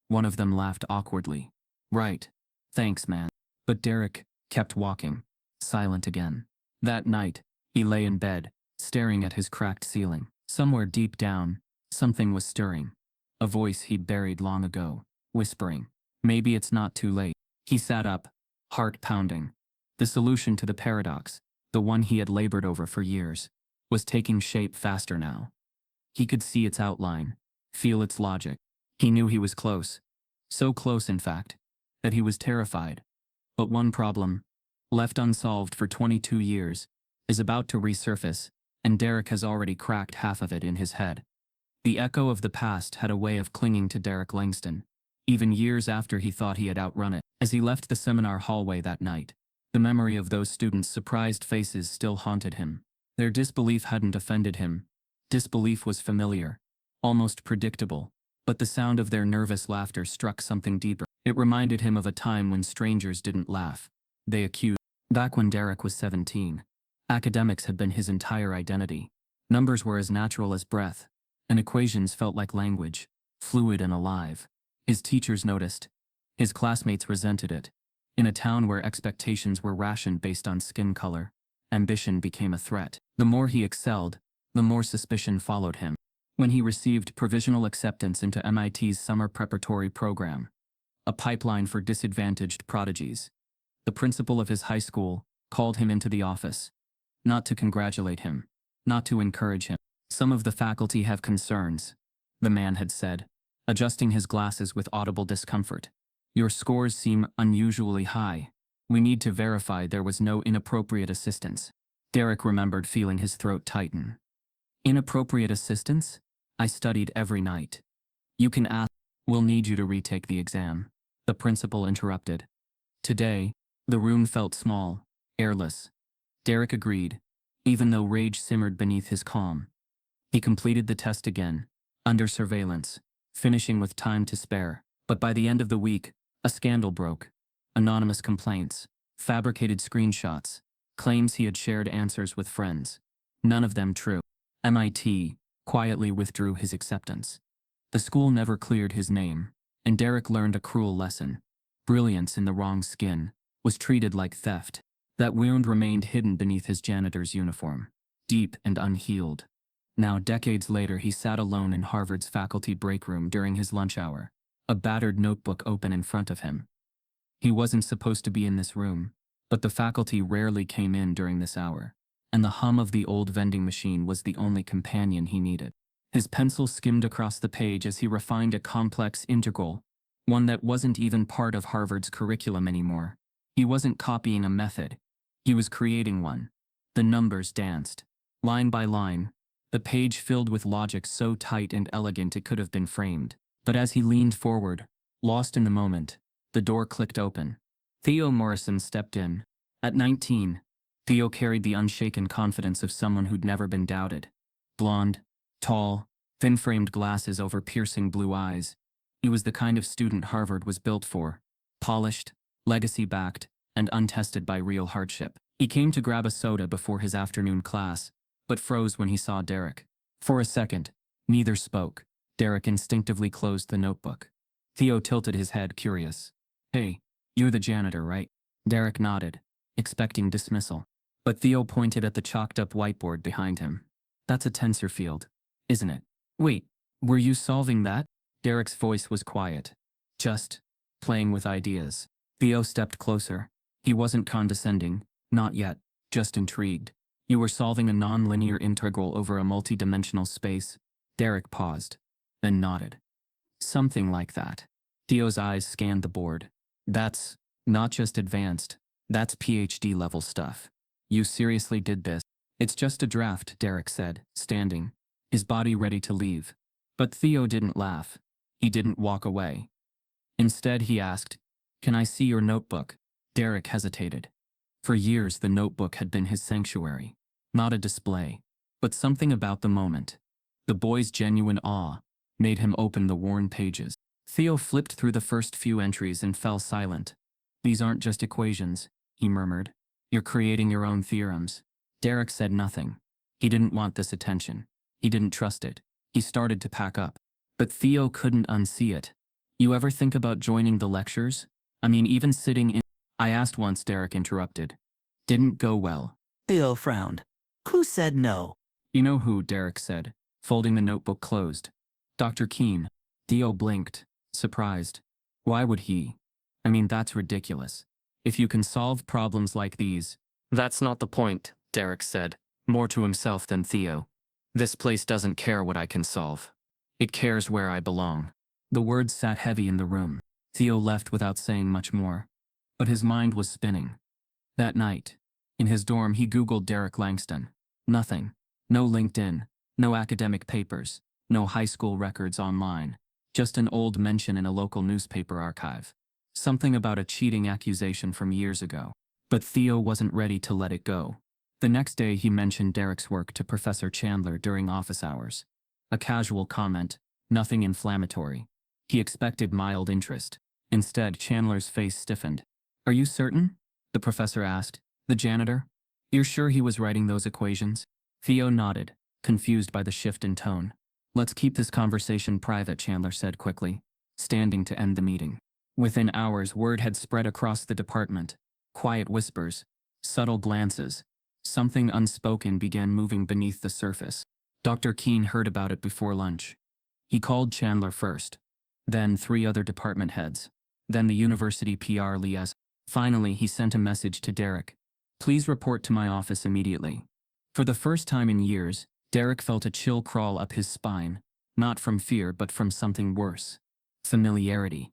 One of them laughed awkwardly. "Right. Thanks, man." But Derek kept walking, silent again. That night, he lay in bed, staring at his cracked ceiling. Somewhere deep down, something was stirring. A voice he'd buried long ago, whispering, "Maybe it's not too late." He sat up, heart pounding. The solution to the paradox, the one he had labored over for years, was taking shape faster now. He could see its outline, feel its logic. He knew he was close. So close, in fact, that he was terrified. But one problem, left unsolved for 22 years, is about to resurface, and Derek has already cracked half of it in his head. The echo of the past had a way of clinging to Derek Langston, even years after he thought he had outrun it. As he left the seminar hallway that night, the memory of those students' surprised faces still haunted him. Their disbelief hadn't offended him. Disbelief was familiar, almost predictable, but the sound of their nervous laughter struck something deeper. It reminded him of a time when strangers didn't laugh. They accused. Back when Derek was 17, academics had been his entire identity. Numbers were as natural as breath, and equations felt like language, fluid and alive. His teachers noticed. His classmates resented it. In a town where expectations were rationed based on skin color, ambition became a threat. The more he excelled, the more suspicion followed him. When he received provisional acceptance into MIT's summer preparatory program, a pipeline for disadvantaged prodigies, the principal of his high school called him into the office. Not to congratulate him, not to encourage him. "Some of the faculty have concerns," the man had said, adjusting his glasses with audible discomfort. "Your scores seem unusually high. We need to verify there was no inappropriate assistance." Derek remembered feeling his throat tighten. "Inappropriate assistance? I studied every night." "You can ask. We'll need you to retake the exam," the principal interrupted. Today, the room felt small, airless. Derek agreed, even though rage simmered beneath his calm. He completed the test again, under surveillance, finishing with time to spare. But by the end of the week, a scandal broke. Anonymous complaints, fabricated screenshots, claims he had shared answers with friends. None of them true. MIT quietly withdrew his acceptance. The school never cleared his name, and Derek learned a cruel lesson. Brilliance in the wrong skin was treated like theft. That wound remained hidden beneath his janitor's uniform, deep and unhealed. Now, decades later, he sat alone in Harvard's faculty break room during his lunch hour, a battered notebook open in front of him. He wasn't supposed to be in this room, but the faculty rarely came in during this hour, and the hum of the old vending machine was the only companion he needed. His pencil skimmed across the page as he refined a complex integral, one that wasn't even part of Harvard's curriculum anymore. He wasn't copying a method. He was creating one. The numbers danced. Line by line, the page filled with logic so tight and elegant it could have been framed. But as he leaned forward, lost in the moment, the door clicked open. Theo Morrison stepped in. At 19, Theo carried the unshaken confidence of someone who'd never been doubted. Blonde, tall, thin-framed glasses over piercing blue eyes. He was the kind of student Harvard was built for. Polished, legacy-backed, and untested by real hardship. He came to grab a soda before his afternoon class, but froze when he saw Derek. For a second, neither spoke. Derek instinctively closed the notebook. Theo tilted his head, curious. "Hey, you're the janitor, right?" Derek nodded, expecting dismissal. But Theo pointed at the chalked-up whiteboard behind him. That's a tensor field, isn't it? Wait, were you solving that? Derek's voice was quiet. Just playing with ideas. Theo stepped closer. He wasn't condescending, not yet, just intrigued. You were solving a non-linear integral over a multi-dimensional space. Derek paused, then nodded. Something like that. Theo's eyes scanned the board. That's not just advanced, that's PhD level stuff. You seriously did this? It's just a draft, Derek said, standing, his body ready to leave. But Theo didn't laugh. He didn't walk away. Instead, he asked, "Can I see your notebook?" Derek hesitated. For years, the notebook had been his sanctuary. Not a display, but something about the moment. The boy's genuine awe made him open the worn pages. Theo flipped through the first few entries and fell silent. "These aren't just equations," he murmured. "You're creating your own theorems." Derek said nothing. He didn't want this attention. He didn't trust it. He started to pack up. But Theo couldn't unsee it. "You ever think about joining the lectures? I mean, even sitting in—" "I asked once," Derek interrupted. "Didn't go well." Theo frowned. "Who said no?" "You know who," Derek said, folding the notebook closed. "Dr. Keene." Theo blinked, surprised. Why would he? I mean, that's ridiculous. If you can solve problems like these— "That's not the point," Derek said, more to himself than Theo. "This place doesn't care what I can solve. It cares where I belong." The words sat heavy in the room. Theo left without saying much more. But his mind was spinning. That night, in his dorm, he Googled Derek Langston. Nothing. No LinkedIn. No academic papers. No high school records online. Just an old mention in a local newspaper archive. Something about a cheating accusation from years ago. But Theo wasn't ready to let it go. The next day, he mentioned Derek's work to Professor Chandler during office hours. A casual comment, nothing inflammatory. He expected mild interest. Instead, Chandler's face stiffened. "Are you certain?" the professor asked. "The janitor? You're sure he was writing those equations?" Theo nodded, confused by the shift in tone. "Let's keep this conversation private," Chandler said quickly, standing to end the meeting. Within hours, word had spread across the department. Quiet whispers, subtle glances. Something unspoken began moving beneath the surface. Dr. Keene heard about it before lunch. He called Chandler first, then 3 other department heads, then the university PR liaison. Finally, he sent a message to Derek. "Please report to my office immediately." For the first time in years, Derek felt a chill crawl up his spine, not from fear but from something worse. Familiarity.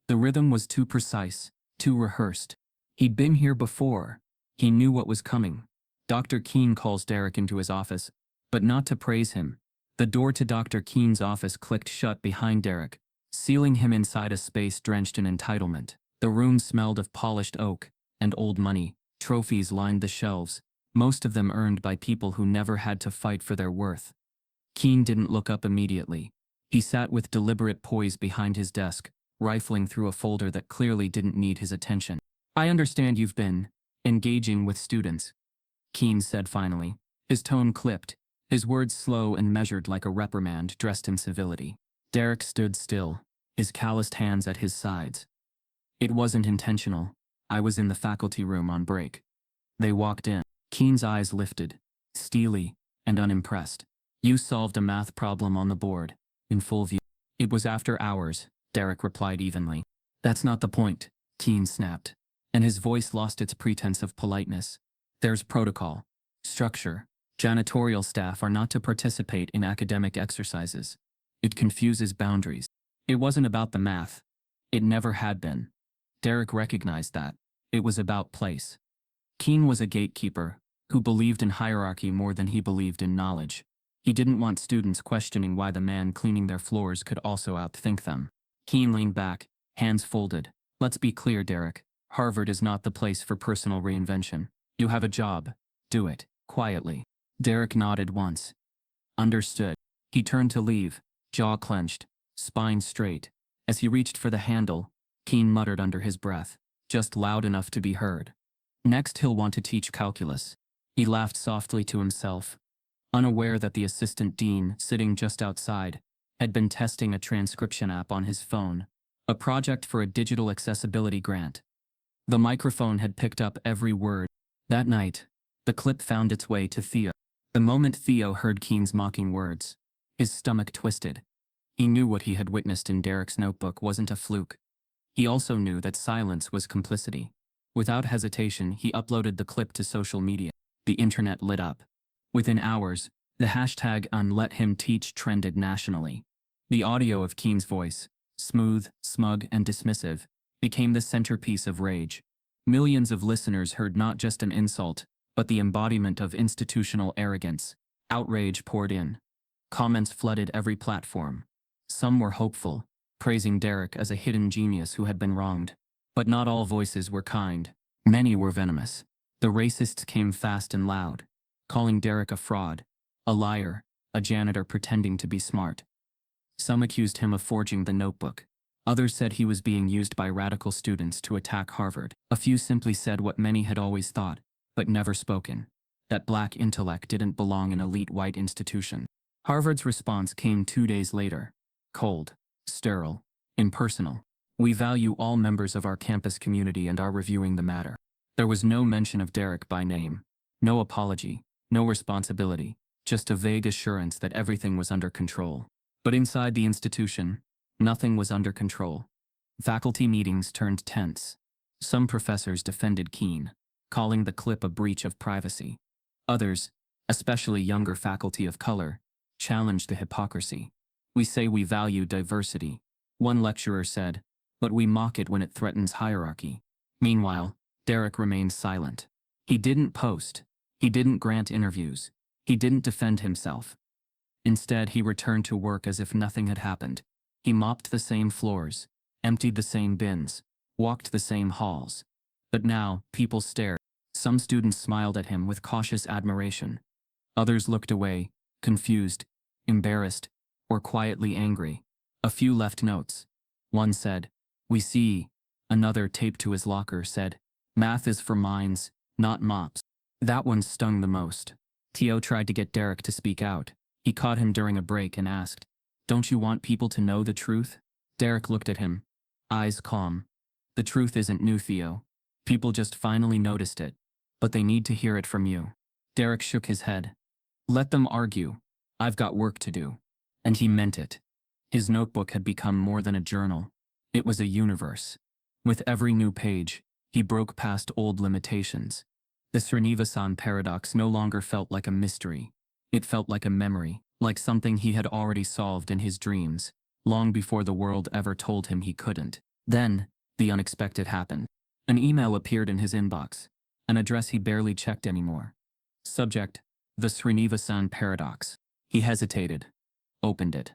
The rhythm was too precise, too rehearsed. He'd been here before. He knew what was coming. Dr. Keene calls Derek into his office, but not to praise him. The door to Dr. Keene's office clicked shut behind Derek, sealing him inside a space drenched in entitlement. The room smelled of polished oak and old money. Trophies lined the shelves, most of them earned by people who never had to fight for their worth. Keene didn't look up immediately. He sat with deliberate poise behind his desk, rifling through a folder that clearly didn't need his attention. "I understand you've been engaging with students," Keene said finally. His tone clipped, his words slow and measured like a reprimand dressed in civility. Derek stood still, his calloused hands at his sides. "It wasn't intentional. I was in the faculty room on break." They walked in. Keene's eyes lifted, steely and unimpressed. "You solved a math problem on the board, in full view." "It was after hours," Derek replied evenly. "That's not the point," Keene snapped, and his voice lost its pretense of politeness. "There's protocol, structure. Janitorial staff are not to participate in academic exercises. It confuses boundaries." It wasn't about the math. It never had been. Derek recognized that. It was about place. Keene was a gatekeeper who believed in hierarchy more than he believed in knowledge. He didn't want students questioning why the man cleaning their floors could also outthink them. Keene leaned back, hands folded. "Let's be clear, Derek. Harvard is not the place for personal reinvention. You have a job. Do it, quietly." Derek nodded once. "Understood." He turned to leave, jaw clenched, spine straight. As he reached for the handle, Keene muttered under his breath, just loud enough to be heard. "Next he'll want to teach calculus." He laughed softly to himself, unaware that the assistant dean, sitting just outside, had been testing a transcription app on his phone, a project for a digital accessibility grant. The microphone had picked up every word. That night, the clip found its way to Theo. The moment Theo heard Keen's mocking words, his stomach twisted. He knew what he had witnessed in Derek's notebook wasn't a fluke. He also knew that silence was complicity. Without hesitation, he uploaded the clip to social media. The internet lit up. Within hours, the hashtag #UnLetHimTeach trended nationally. The audio of Keen's voice, smooth, smug, and dismissive, became the centerpiece of rage. Millions of listeners heard not just an insult, but the embodiment of institutional arrogance. Outrage poured in. Comments flooded every platform. Some were hopeful, praising Derek as a hidden genius who had been wronged. But not all voices were kind. Many were venomous. The racists came fast and loud, calling Derek a fraud, a liar, a janitor pretending to be smart. Some accused him of forging the notebook. Others said he was being used by radical students to attack Harvard. A few simply said what many had always thought, but never spoken, that black intellect didn't belong in elite white institution. Harvard's response came 2 days later. Cold, sterile, impersonal. We value all members of our campus community and are reviewing the matter. There was no mention of Derek by name, no apology, no responsibility, just a vague assurance that everything was under control. But inside the institution, nothing was under control. Faculty meetings turned tense. Some professors defended Keen, calling the clip a breach of privacy. Others, especially younger faculty of color, challenged the hypocrisy. We say we value diversity, one lecturer said, but we mock it when it threatens hierarchy. Meanwhile, Derek remained silent. He didn't post. He didn't grant interviews. He didn't defend himself. Instead, he returned to work as if nothing had happened. He mopped the same floors, emptied the same bins, walked the same halls. But now, people stared. Some students smiled at him with cautious admiration. Others looked away, confused, embarrassed, or quietly angry. A few left notes. One said, "We see." Another, taped to his locker, said, "Math is for minds, not mops." That one stung the most. Theo tried to get Derek to speak out. He caught him during a break and asked, "Don't you want people to know the truth?" Derek looked at him, eyes calm. "The truth isn't new, Theo. People just finally noticed it. But they need to hear it from you." Derek shook his head. "Let them argue. I've got work to do." And he meant it. His notebook had become more than a journal. It was a universe. With every new page, he broke past old limitations. The Srinivasan paradox no longer felt like a mystery. It felt like a memory, like something he had already solved in his dreams, long before the world ever told him he couldn't. Then, the unexpected happened. An email appeared in his inbox, an address he barely checked anymore. Subject, the Srinivasan paradox. He hesitated, opened it.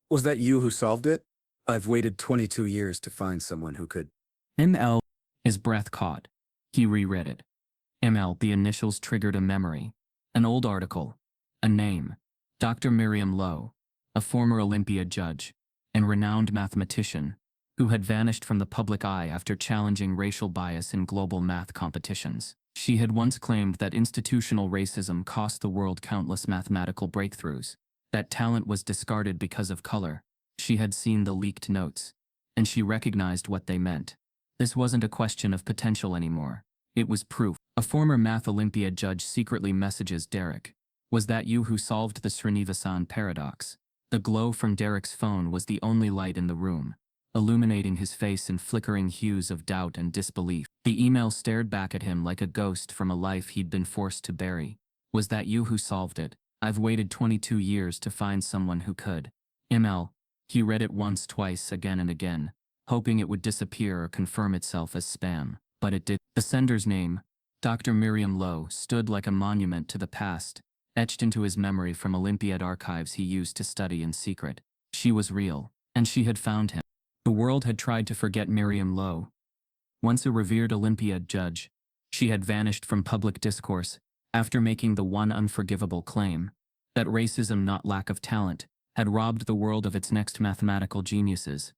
Was that you who solved it? I've waited 22 years to find someone who could. ML. His breath caught. He reread it. ML, the initials triggered a memory. An old article. A name. Dr. Miriam Lowe, a former Olympiad judge and renowned mathematician who had vanished from the public eye after challenging racial bias in global math competitions. She had once claimed that institutional racism cost the world countless mathematical breakthroughs, that talent was discarded because of color. She had seen the leaked notes, and she recognized what they meant. This wasn't a question of potential anymore. It was proof. A former math Olympiad judge secretly messages Derek. "Was that you who solved the Srinivasan paradox?" The glow from Derek's phone was the only light in the room, illuminating his face in flickering hues of doubt and disbelief. The email stared back at him like a ghost from a life he'd been forced to bury. "Was that you who solved it? I've waited 22 years to find someone who could." ML. He read it once, twice, again and again, hoping it would disappear or confirm itself as spam. But it did. The sender's name, Dr. Miriam Lowe, stood like a monument to the past, etched into his memory from Olympiad archives he used to study in secret. She was real, and she had found him. The world had tried to forget Miriam Lowe. Once a revered Olympiad judge, she had vanished from public discourse after making the one unforgivable claim that racism, not lack of talent, had robbed the world of its next mathematical geniuses.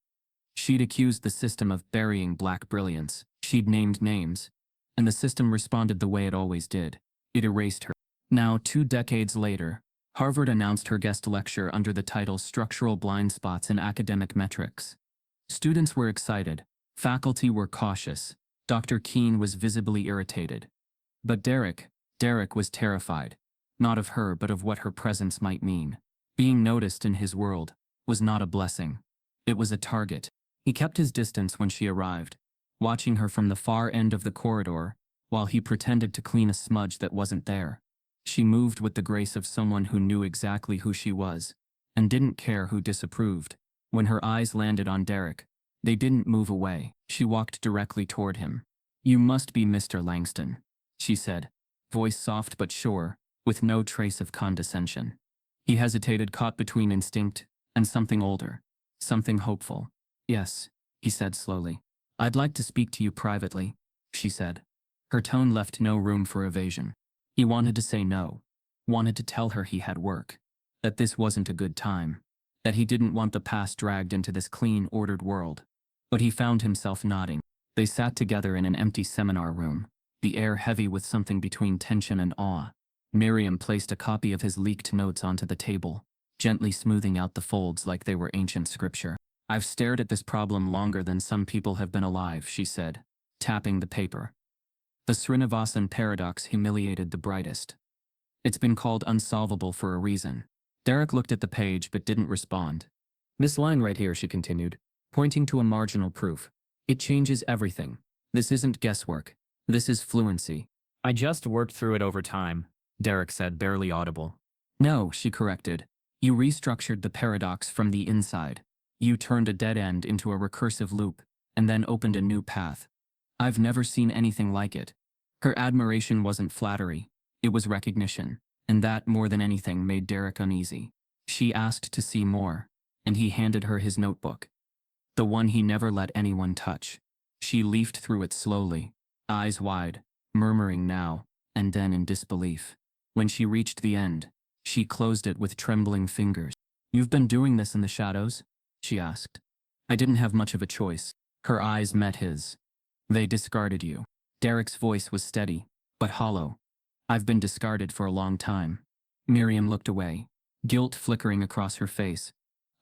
She'd accused the system of burying black brilliance. She'd named names, and the system responded the way it always did. It erased her. Now, 2 decades later, Harvard announced her guest lecture under the title Structural Blind Spots in Academic Metrics. Students were excited. Faculty were cautious. Dr. Keen was visibly irritated. But Derek was terrified. Not of her, but of what her presence might mean. Being noticed in his world was not a blessing. It was a target. He kept his distance when she arrived, watching her from the far end of the corridor while he pretended to clean a smudge that wasn't there. She moved with the grace of someone who knew exactly who she was and didn't care who disapproved. When her eyes landed on Derek, they didn't move away. She walked directly toward him. "You must be Mr. Langston," she said, voice soft but sure, with no trace of condescension. He hesitated, caught between instinct and something older, something hopeful. "Yes," he said slowly. "I'd like to speak to you privately," she said. Her tone left no room for evasion. He wanted to say no, wanted to tell her he had work, that this wasn't a good time, that he didn't want the past dragged into this clean, ordered world. But he found himself nodding. They sat together in an empty seminar room, the air heavy with something between tension and awe. Miriam placed a copy of his leaked notes onto the table, gently smoothing out the folds like they were ancient scripture. "I've stared at this problem longer than some people have been alive," she said, tapping the paper. The Srinivasan paradox humiliated the brightest. "It's been called unsolvable for a reason." Derek looked at the page but didn't respond. "This line right here," she continued, pointing to a marginal proof. "It changes everything. This isn't guesswork. This is fluency." "I just worked through it over time," Derek said, barely audible. "No," she corrected. "You restructured the paradox from the inside. You turned a dead end into a recursive loop, and then opened a new path. I've never seen anything like it." Her admiration wasn't flattery, it was recognition, and that, more than anything, made Derek uneasy. She asked to see more, and he handed her his notebook. The one he never let anyone touch. She leafed through it slowly, eyes wide, murmuring now and then in disbelief. When she reached the end, she closed it with trembling fingers. "You've been doing this in the shadows?" she asked. "I didn't have much of a choice." Her eyes met his. "They discarded you." Derek's voice was steady, but hollow. "I've been discarded for a long time." Miriam looked away, guilt flickering across her face.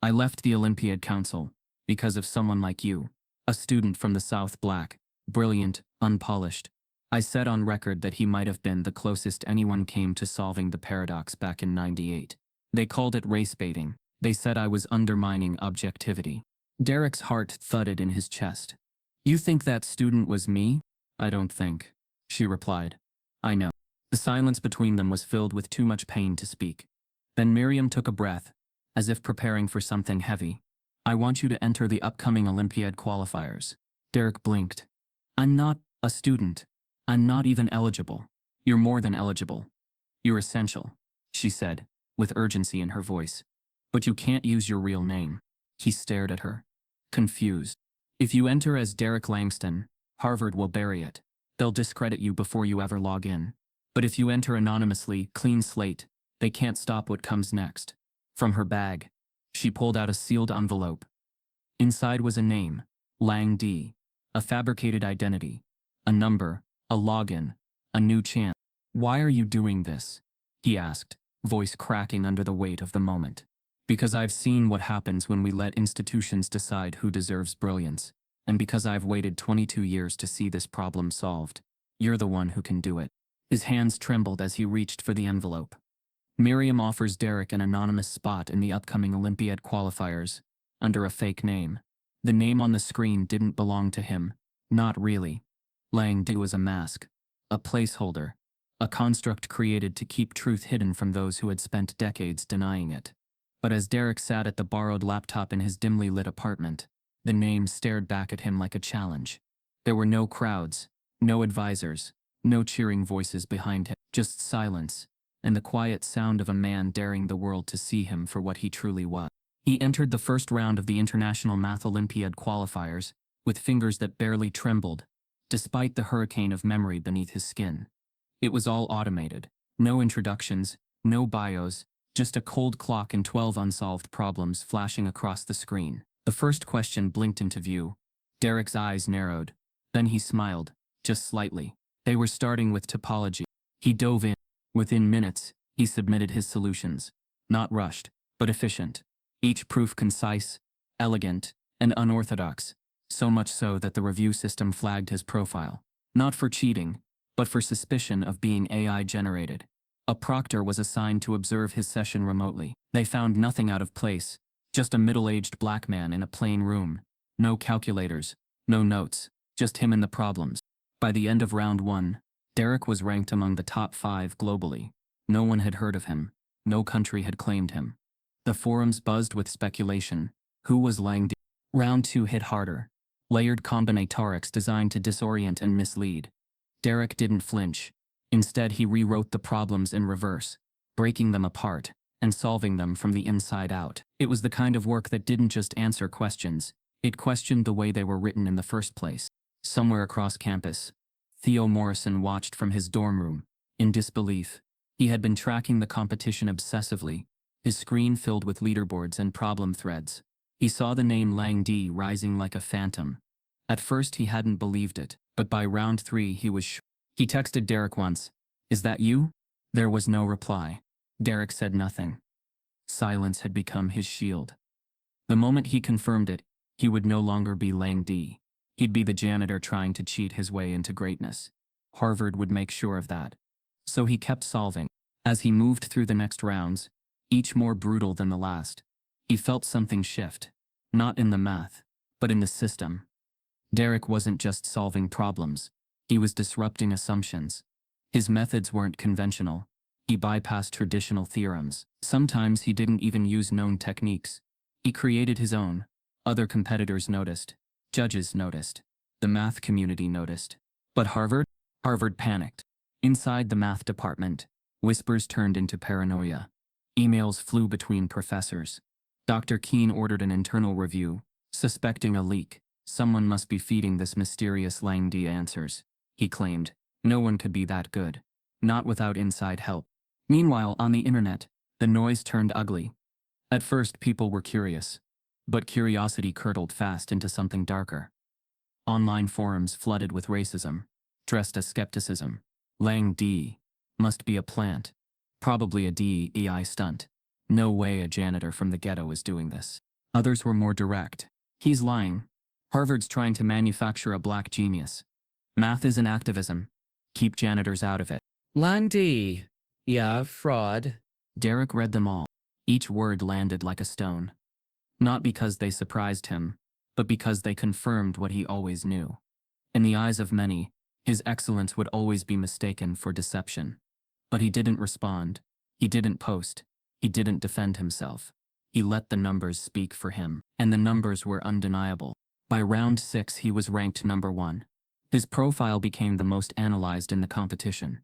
"I left the Olympiad Council because of someone like you, a student from the South, black, brilliant, unpolished. I said on record that he might have been the closest anyone came to solving the paradox back in '98. They called it race baiting. They said I was undermining objectivity." Derek's heart thudded in his chest. "You think that student was me?" "I don't think," she replied. "I know." The silence between them was filled with too much pain to speak. Then Miriam took a breath, as if preparing for something heavy. "I want you to enter the upcoming Olympiad qualifiers." Derek blinked. "I'm not a student. I'm not even eligible." "You're more than eligible. You're essential," she said, with urgency in her voice. "But you can't use your real name." He stared at her, confused. "If you enter as Derek Langston, Harvard will bury it. They'll discredit you before you ever log in. But if you enter anonymously, clean slate, they can't stop what comes next." From her bag, she pulled out a sealed envelope. Inside was a name, Lang D, a fabricated identity, a number, a login, a new chance. "Why are you doing this?" he asked, voice cracking under the weight of the moment. "Because I've seen what happens when we let institutions decide who deserves brilliance, and because I've waited 22 years to see this problem solved. You're the one who can do it." His hands trembled as he reached for the envelope. "Miriam offers Derek an anonymous spot in the upcoming Olympiad qualifiers, under a fake name." The name on the screen didn't belong to him, not really. Lang D was a mask, a placeholder, a construct created to keep truth hidden from those who had spent decades denying it. But as Derek sat at the borrowed laptop in his dimly lit apartment, the name stared back at him like a challenge. There were no crowds, no advisors, no cheering voices behind him, just silence, and the quiet sound of a man daring the world to see him for what he truly was. He entered the first round of the International Math Olympiad qualifiers with fingers that barely trembled, despite the hurricane of memory beneath his skin. It was all automated. No introductions, no bios, just a cold clock and 12 unsolved problems flashing across the screen. The first question blinked into view. Derek's eyes narrowed. Then he smiled, just slightly. They were starting with topology. He dove in. Within minutes, he submitted his solutions. Not rushed, but efficient. Each proof concise, elegant, and unorthodox. So much so that the review system flagged his profile. Not for cheating, but for suspicion of being AI generated. A proctor was assigned to observe his session remotely. They found nothing out of place, just a middle-aged black man in a plain room. No calculators, no notes, just him and the problems. By the end of round 1, Derek was ranked among the top 5 globally. No one had heard of him. No country had claimed him. The forums buzzed with speculation. Who was Lang D? Round 2 hit harder. Layered combinatorics designed to disorient and mislead. Derek didn't flinch. Instead, he rewrote the problems in reverse, breaking them apart and solving them from the inside out. It was the kind of work that didn't just answer questions, it questioned the way they were written in the first place. Somewhere across campus, Theo Morrison watched from his dorm room, in disbelief. He had been tracking the competition obsessively, his screen filled with leaderboards and problem threads. He saw the name Lang D rising like a phantom. At first he hadn't believed it, but by round 3 he was sure. He texted Derek once, "Is that you?" There was no reply. Derek said nothing. Silence had become his shield. The moment he confirmed it, he would no longer be Lang D. He'd be the janitor trying to cheat his way into greatness. Harvard would make sure of that. So he kept solving. As he moved through the next rounds, each more brutal than the last, he felt something shift. Not in the math, but in the system. Derek wasn't just solving problems. He was disrupting assumptions. His methods weren't conventional. He bypassed traditional theorems. Sometimes he didn't even use known techniques. He created his own. Other competitors noticed. Judges noticed. The math community noticed. But Harvard panicked. Inside the math department, whispers turned into paranoia. Emails flew between professors. Dr. Keene ordered an internal review, suspecting a leak. Someone must be feeding this mysterious Lang D answers, he claimed. No one could be that good. Not without inside help. Meanwhile, on the internet, the noise turned ugly. At first, people were curious. But curiosity curdled fast into something darker. Online forums flooded with racism, dressed as skepticism. Lang D must be a plant. Probably a DEI stunt. No way a janitor from the ghetto is doing this. Others were more direct. He's lying. Harvard's trying to manufacture a black genius. Math isn't activism. Keep janitors out of it. Lang D. Yeah, fraud. Derek read them all. Each word landed like a stone. Not because they surprised him, but because they confirmed what he always knew. In the eyes of many, his excellence would always be mistaken for deception. But he didn't respond. He didn't post. He didn't defend himself. He let the numbers speak for him, and the numbers were undeniable. By round 6 he was ranked number 1. His profile became the most analyzed in the competition.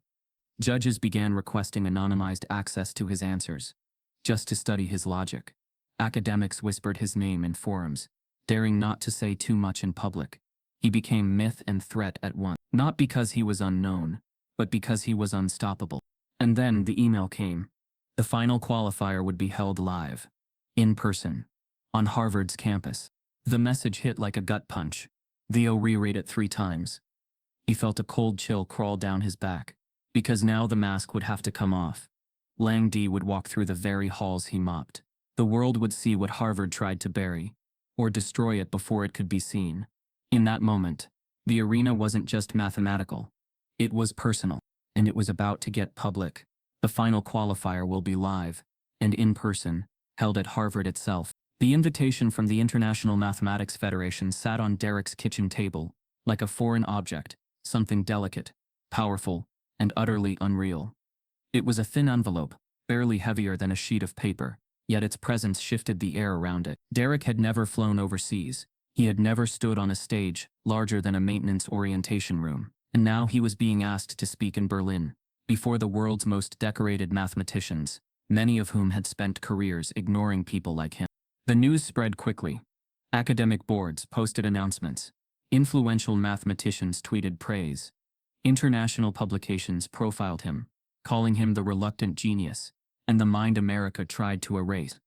Judges began requesting anonymized access to his answers, just to study his logic. Academics whispered his name in forums, daring not to say too much in public. He became myth and threat at once, not because he was unknown, but because he was unstoppable. And then the email came. The final qualifier would be held live, in person, on Harvard's campus. The message hit like a gut punch. Theo reread it 3 times. He felt a cold chill crawl down his back, because now the mask would have to come off. Lang D would walk through the very halls he mopped. The world would see what Harvard tried to bury, or destroy it before it could be seen. In that moment, the arena wasn't just mathematical. It was personal, and it was about to get public. The final qualifier will be live, and in person, held at Harvard itself. The invitation from the International Mathematics Federation sat on Derek's kitchen table, like a foreign object, something delicate, powerful, and utterly unreal. It was a thin envelope, barely heavier than a sheet of paper, yet its presence shifted the air around it. Derek had never flown overseas. He had never stood on a stage larger than a maintenance orientation room, and now he was being asked to speak in Berlin, before the world's most decorated mathematicians, many of whom had spent careers ignoring people like him. The news spread quickly. Academic boards posted announcements. Influential mathematicians tweeted praise. International publications profiled him, calling him the reluctant genius, and the mind America tried to erase.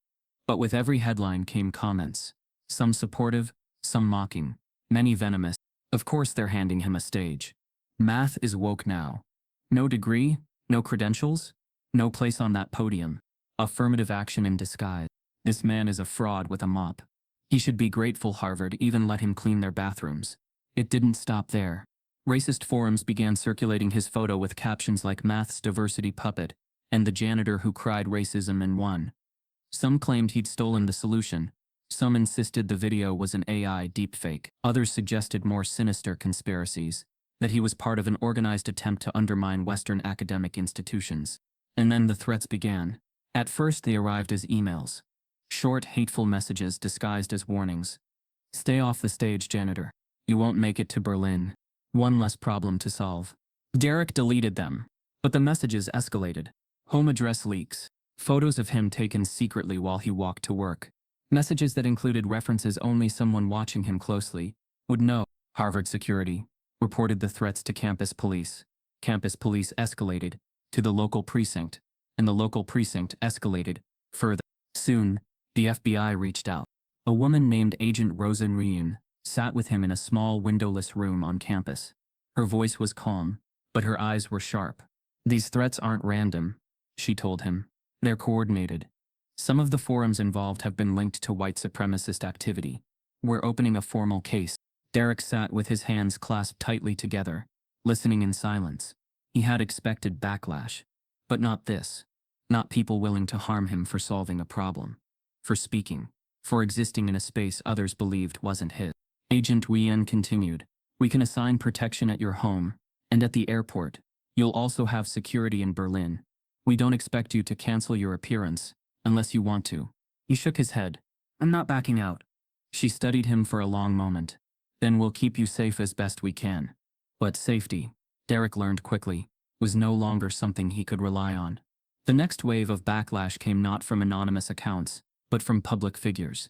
But with every headline came comments, some supportive, some mocking, many venomous. Of course they're handing him a stage. Math is woke now. No degree, no credentials, no place on that podium. Affirmative action in disguise. This man is a fraud with a mop. He should be grateful Harvard even let him clean their bathrooms. It didn't stop there. Racist forums began circulating his photo with captions like "Math's diversity puppet" and the janitor who cried racism and won. Some claimed he'd stolen the solution. Some insisted the video was an AI deepfake. Others suggested more sinister conspiracies, that he was part of an organized attempt to undermine Western academic institutions. And then the threats began. At first they arrived as emails. Short, hateful messages disguised as warnings. Stay off the stage, janitor. You won't make it to Berlin. One less problem to solve. Derek deleted them, but the messages escalated. Home address leaks. Photos of him taken secretly while he walked to work. Messages that included references only someone watching him closely would know. Harvard security reported the threats to campus police. Campus police escalated to the local precinct, and the local precinct escalated further. Soon, the FBI reached out. A woman named Agent Rosa Nguyen sat with him in a small windowless room on campus. Her voice was calm, but her eyes were sharp. These threats aren't random, she told him. They're coordinated. Some of the forums involved have been linked to white supremacist activity. We're opening a formal case. Derek sat with his hands clasped tightly together, listening in silence. He had expected backlash, but not this. Not people willing to harm him for solving a problem, for speaking, for existing in a space others believed wasn't his. Agent Nguyen continued, we can assign protection at your home, and at the airport. You'll also have security in Berlin. We don't expect you to cancel your appearance, unless you want to. He shook his head. I'm not backing out. She studied him for a long moment. Then we'll keep you safe as best we can. But safety, Derek learned quickly, was no longer something he could rely on. The next wave of backlash came not from anonymous accounts, but from public figures.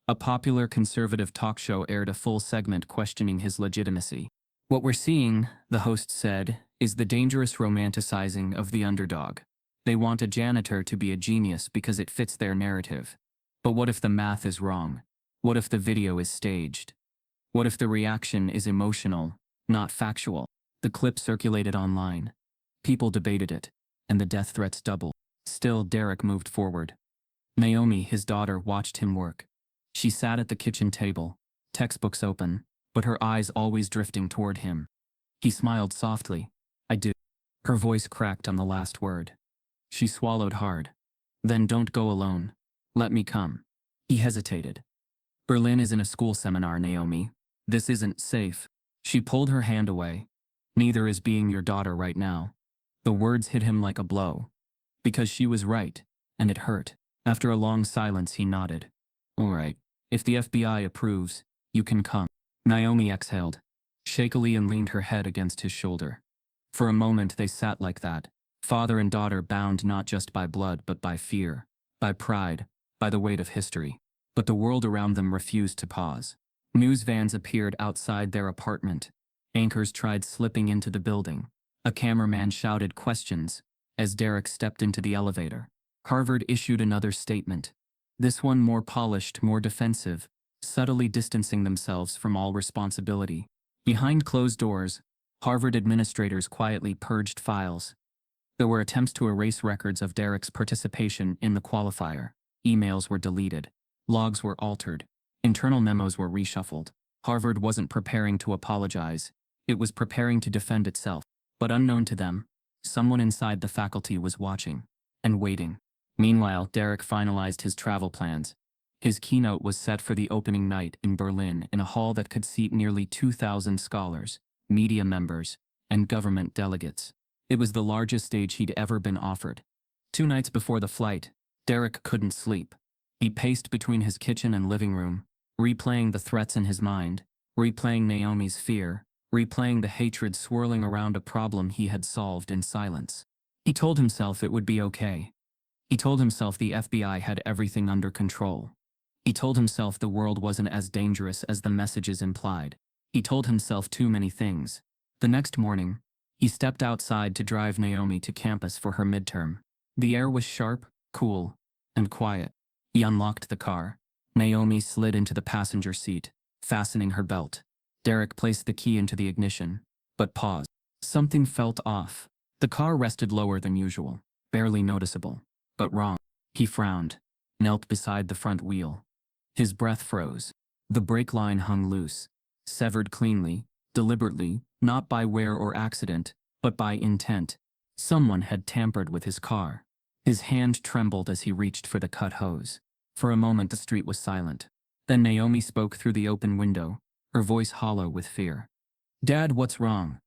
A popular conservative talk show aired a full segment questioning his legitimacy. What we're seeing, the host said, is the dangerous romanticizing of the underdog. They want a janitor to be a genius because it fits their narrative. But what if the math is wrong? What if the video is staged? What if the reaction is emotional, not factual? The clip circulated online. People debated it, and the death threats doubled. Still, Derek moved forward. Naomi, his daughter, watched him work. She sat at the kitchen table, textbooks open, but her eyes always drifting toward him. He smiled softly. I do. Her voice cracked on the last word. She swallowed hard. Then don't go alone. Let me come. He hesitated. Berlin isn't a school seminar, Naomi. This isn't safe. She pulled her hand away. Neither is being your daughter right now. The words hit him like a blow. Because she was right, and it hurt. After a long silence, he nodded. All right. If the FBI approves, you can come. Naomi exhaled, shakily, and leaned her head against his shoulder. For a moment they sat like that, father and daughter bound not just by blood but by fear, by pride, by the weight of history. But the world around them refused to pause. News vans appeared outside their apartment. Anchors tried slipping into the building. A cameraman shouted questions as Derek stepped into the elevator. Harvard issued another statement. This one more polished, more defensive, subtly distancing themselves from all responsibility. Behind closed doors, Harvard administrators quietly purged files. There were attempts to erase records of Derek's participation in the qualifier. Emails were deleted. Logs were altered. Internal memos were reshuffled. Harvard wasn't preparing to apologize. It was preparing to defend itself. But unknown to them, someone inside the faculty was watching and waiting. Meanwhile, Derek finalized his travel plans. His keynote was set for the opening night in Berlin in a hall that could seat nearly 2,000 scholars, media members, and government delegates. It was the largest stage he'd ever been offered. 2 nights before the flight, Derek couldn't sleep. He paced between his kitchen and living room, replaying the threats in his mind, replaying Naomi's fear, replaying the hatred swirling around a problem he had solved in silence. He told himself it would be okay. He told himself the FBI had everything under control. He told himself the world wasn't as dangerous as the messages implied. He told himself too many things. The next morning, he stepped outside to drive Naomi to campus for her midterm. The air was sharp, cool, and quiet. He unlocked the car. Naomi slid into the passenger seat, fastening her belt. Derek placed the key into the ignition, but paused. Something felt off. The car rested lower than usual, barely noticeable, but wrong. He frowned, knelt beside the front wheel. His breath froze. The brake line hung loose, severed cleanly, deliberately, not by wear or accident, but by intent. Someone had tampered with his car. His hand trembled as he reached for the cut hose. For a moment the street was silent. Then Naomi spoke through the open window, her voice hollow with fear. "Dad, what's wrong?"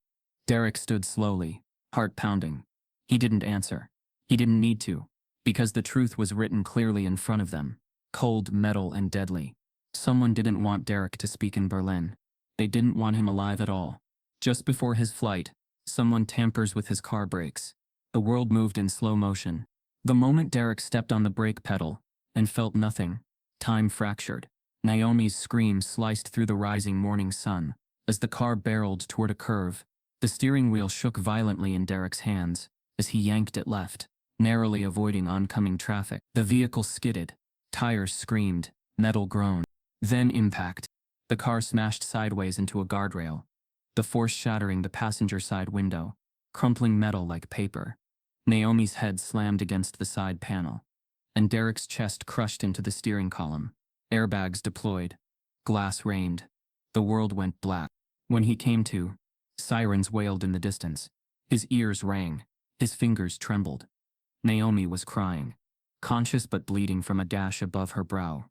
Derek stood slowly, heart pounding. He didn't answer. He didn't need to, because the truth was written clearly in front of them, cold, metal, and deadly. Someone didn't want Derek to speak in Berlin. They didn't want him alive at all. Just before his flight, someone tampers with his car brakes. The world moved in slow motion. The moment Derek stepped on the brake pedal and felt nothing, time fractured. Naomi's scream sliced through the rising morning sun. As the car barreled toward a curve, the steering wheel shook violently in Derek's hands as he yanked it left, narrowly avoiding oncoming traffic. The vehicle skidded. Tires screamed. Metal groaned. Then impact. The car smashed sideways into a guardrail, the force shattering the passenger side window, crumpling metal like paper. Naomi's head slammed against the side panel, and Derek's chest crushed into the steering column. Airbags deployed. Glass rained. The world went black. When he came to, sirens wailed in the distance. His ears rang. His fingers trembled. Naomi was crying, conscious but bleeding from a gash above her brow.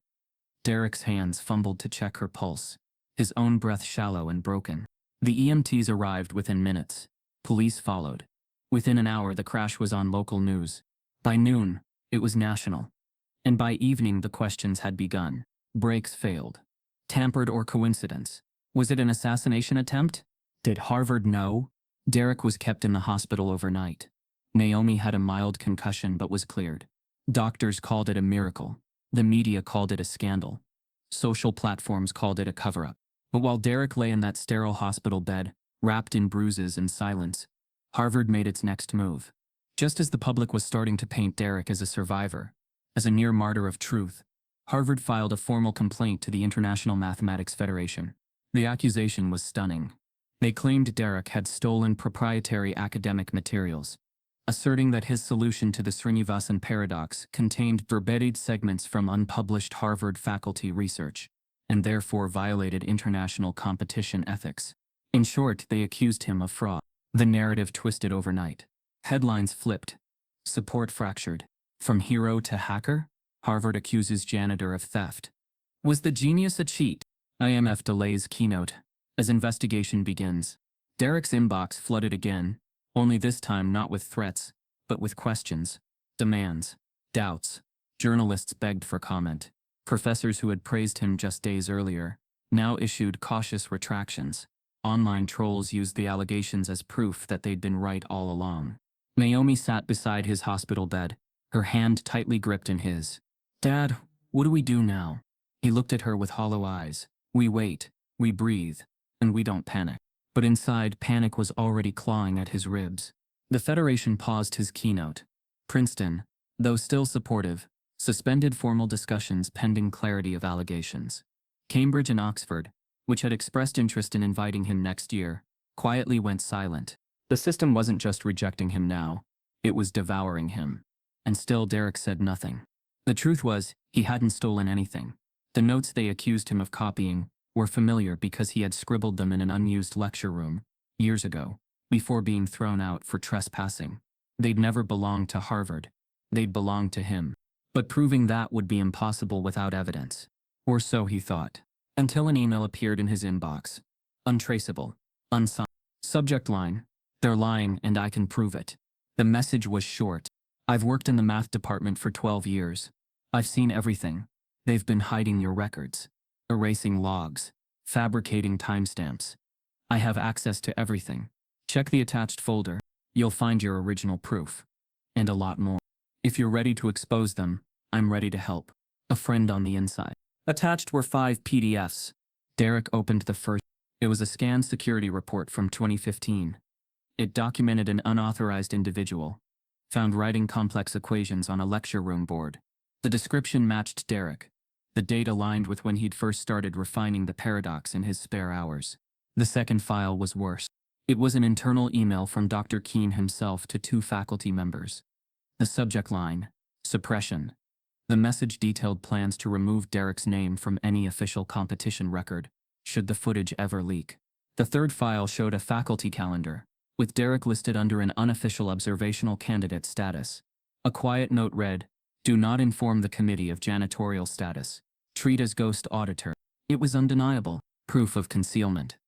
Derek's hands fumbled to check her pulse, his own breath shallow and broken. The EMTs arrived within minutes. Police followed. Within an hour, the crash was on local news. By noon, it was national. And by evening, the questions had begun. Brakes failed. Tampered or coincidence? Was it an assassination attempt? Did Harvard know? Derek was kept in the hospital overnight. Naomi had a mild concussion but was cleared. Doctors called it a miracle. The media called it a scandal. Social platforms called it a cover-up. But while Derek lay in that sterile hospital bed, wrapped in bruises and silence, Harvard made its next move. Just as the public was starting to paint Derek as a survivor, as a near martyr of truth, Harvard filed a formal complaint to the International Mathematics Federation. The accusation was stunning. They claimed Derek had stolen proprietary academic materials, asserting that his solution to the Srinivasan paradox contained verbatim segments from unpublished Harvard faculty research, and therefore violated international competition ethics. In short, they accused him of fraud. The narrative twisted overnight. Headlines flipped. Support fractured. From hero to hacker, Harvard accuses Janitor of theft. Was the genius a cheat? IMF delays keynote. As investigation begins, Derek's inbox flooded again, only this time not with threats, but with questions, demands, doubts. Journalists begged for comment. Professors who had praised him just days earlier now issued cautious retractions. Online trolls used the allegations as proof that they'd been right all along. Naomi sat beside his hospital bed, her hand tightly gripped in his. "Dad, what do we do now?" He looked at her with hollow eyes. "We wait, we breathe, and we don't panic." But inside, panic was already clawing at his ribs. The Federation paused his keynote. Princeton, though still supportive, suspended formal discussions pending clarity of allegations. Cambridge and Oxford, which had expressed interest in inviting him next year, quietly went silent. The system wasn't just rejecting him now, it was devouring him. And still Derek said nothing. The truth was, he hadn't stolen anything. The notes they accused him of copying were familiar because he had scribbled them in an unused lecture room, years ago, before being thrown out for trespassing. They'd never belonged to Harvard. They'd belonged to him. But proving that would be impossible without evidence. Or so he thought. Until an email appeared in his inbox. Untraceable. Unsigned. Subject line: "They're lying and I can prove it." The message was short. "I've worked in the math department for 12 years. I've seen everything. They've been hiding your records, erasing logs, fabricating timestamps. I have access to everything. Check the attached folder. You'll find your original proof. And a lot more. If you're ready to expose them, I'm ready to help. A friend on the inside." Attached were 5 PDFs. Derek opened the first. It was a scanned security report from 2015. It documented an unauthorized individual found writing complex equations on a lecture room board. The description matched Derek. The date aligned with when he'd first started refining the paradox in his spare hours. The second file was worse. It was an internal email from Dr. Keene himself to 2 faculty members. The subject line: suppression. The message detailed plans to remove Derek's name from any official competition record, should the footage ever leak. The third file showed a faculty calendar, with Derek listed under an unofficial observational candidate status. A quiet note read, "Do not inform the committee of janitorial status. Treat as ghost auditor." It was undeniable. Proof of concealment.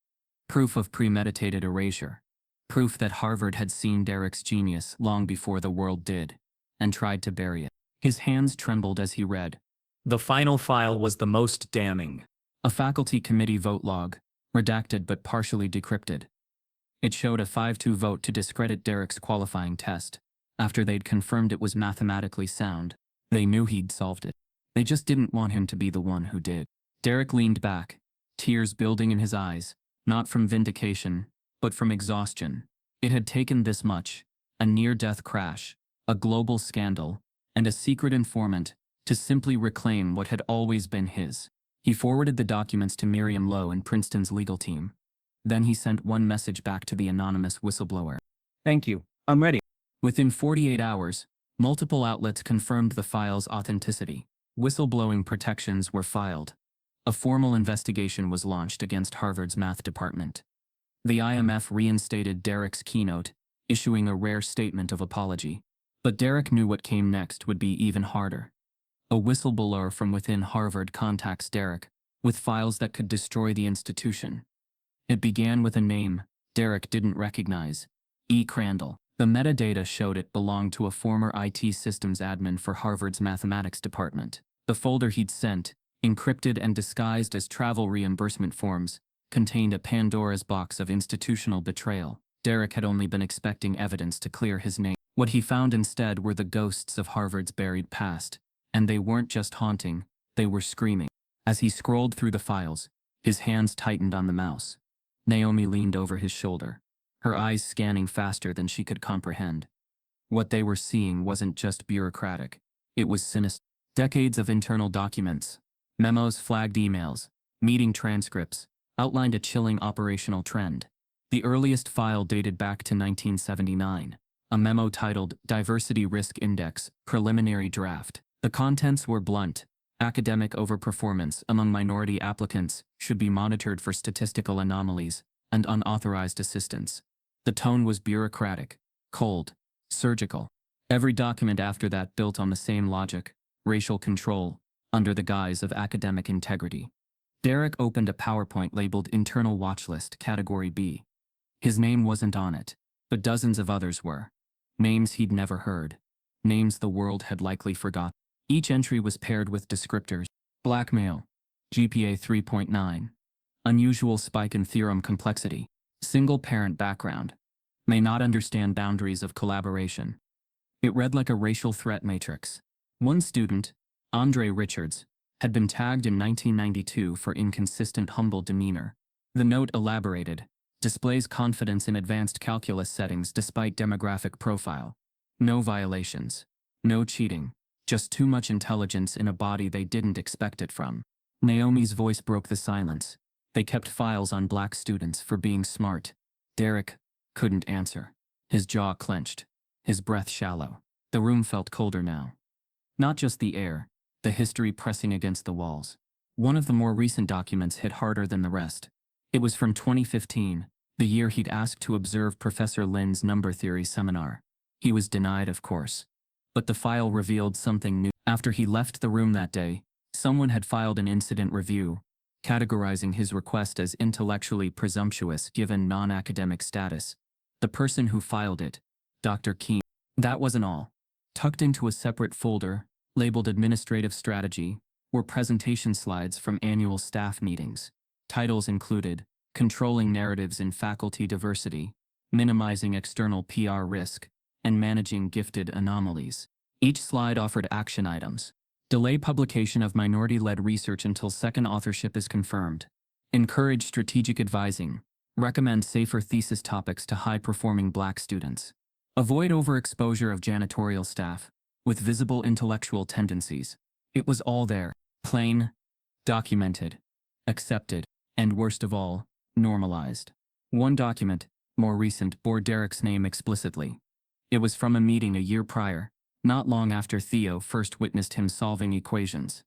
Proof of premeditated erasure. Proof that Harvard had seen Derek's genius long before the world did, and tried to bury it. His hands trembled as he read. The final file was the most damning. A faculty committee vote log, redacted but partially decrypted. It showed a 5-2 vote to discredit Derek's qualifying test. After they'd confirmed it was mathematically sound, they knew he'd solved it. They just didn't want him to be the one who did. Derek leaned back, tears building in his eyes, not from vindication, but from exhaustion. It had taken this much, a near-death crash, a global scandal, and a secret informant, to simply reclaim what had always been his. He forwarded the documents to Miriam Lowe and Princeton's legal team. Then he sent one message back to the anonymous whistleblower. Thank you. I'm ready. Within 48 hours, multiple outlets confirmed the file's authenticity. Whistleblowing protections were filed. A formal investigation was launched against Harvard's math department. The IMF reinstated Derek's keynote, issuing a rare statement of apology. But Derek knew what came next would be even harder. A whistleblower from within Harvard contacts Derek, with files that could destroy the institution. It began with a name Derek didn't recognize, E. Crandall. The metadata showed it belonged to a former IT systems admin for Harvard's mathematics department. The folder he'd sent, encrypted and disguised as travel reimbursement forms, contained a Pandora's box of institutional betrayal. Derek had only been expecting evidence to clear his name. What he found instead were the ghosts of Harvard's buried past, and they weren't just haunting, they were screaming. As he scrolled through the files, his hands tightened on the mouse. Naomi leaned over his shoulder, her eyes scanning faster than she could comprehend. What they were seeing wasn't just bureaucratic, it was sinister. Decades of internal documents, memos, flagged emails, meeting transcripts, outlined a chilling operational trend. The earliest file dated back to 1979, a memo titled Diversity Risk Index, Preliminary Draft. The contents were blunt. Academic overperformance among minority applicants should be monitored for statistical anomalies and unauthorized assistance. The tone was bureaucratic, cold, surgical. Every document after that built on the same logic, racial control, under the guise of academic integrity. Derek opened a PowerPoint labeled Internal Watch List Category B. His name wasn't on it, but dozens of others were. Names he'd never heard. Names the world had likely forgotten. Each entry was paired with descriptors. Blackmail. GPA 3.9. Unusual spike in theorem complexity. Single parent background. May not understand boundaries of collaboration. It read like a racial threat matrix. One student, Andre Richards, had been tagged in 1992 for inconsistent humble demeanor. The note elaborated, displays confidence in advanced calculus settings despite demographic profile. No violations. No cheating. Just too much intelligence in a body they didn't expect it from. Naomi's voice broke the silence. They kept files on black students for being smart. Derek couldn't answer. His jaw clenched. His breath shallow. The room felt colder now. Not just the air, the history pressing against the walls. One of the more recent documents hit harder than the rest. It was from 2015, the year he'd asked to observe Professor Lin's number theory seminar. He was denied, of course. But the file revealed something new. After he left the room that day, someone had filed an incident review, categorizing his request as intellectually presumptuous given non-academic status. The person who filed it, Dr. Keene. That wasn't all. Tucked into a separate folder, labeled Administrative Strategy, were presentation slides from annual staff meetings. Titles included, Controlling Narratives in Faculty Diversity, Minimizing External PR Risk, and Managing Gifted Anomalies. Each slide offered action items. Delay publication of minority-led research until second authorship is confirmed. Encourage strategic advising. Recommend safer thesis topics to high-performing black students. Avoid overexposure of janitorial staff with visible intellectual tendencies. It was all there. Plain, documented, accepted, and worst of all, normalized. One document, more recent, bore Derek's name explicitly. It was from a meeting a year prior, not long after Theo first witnessed him solving equations.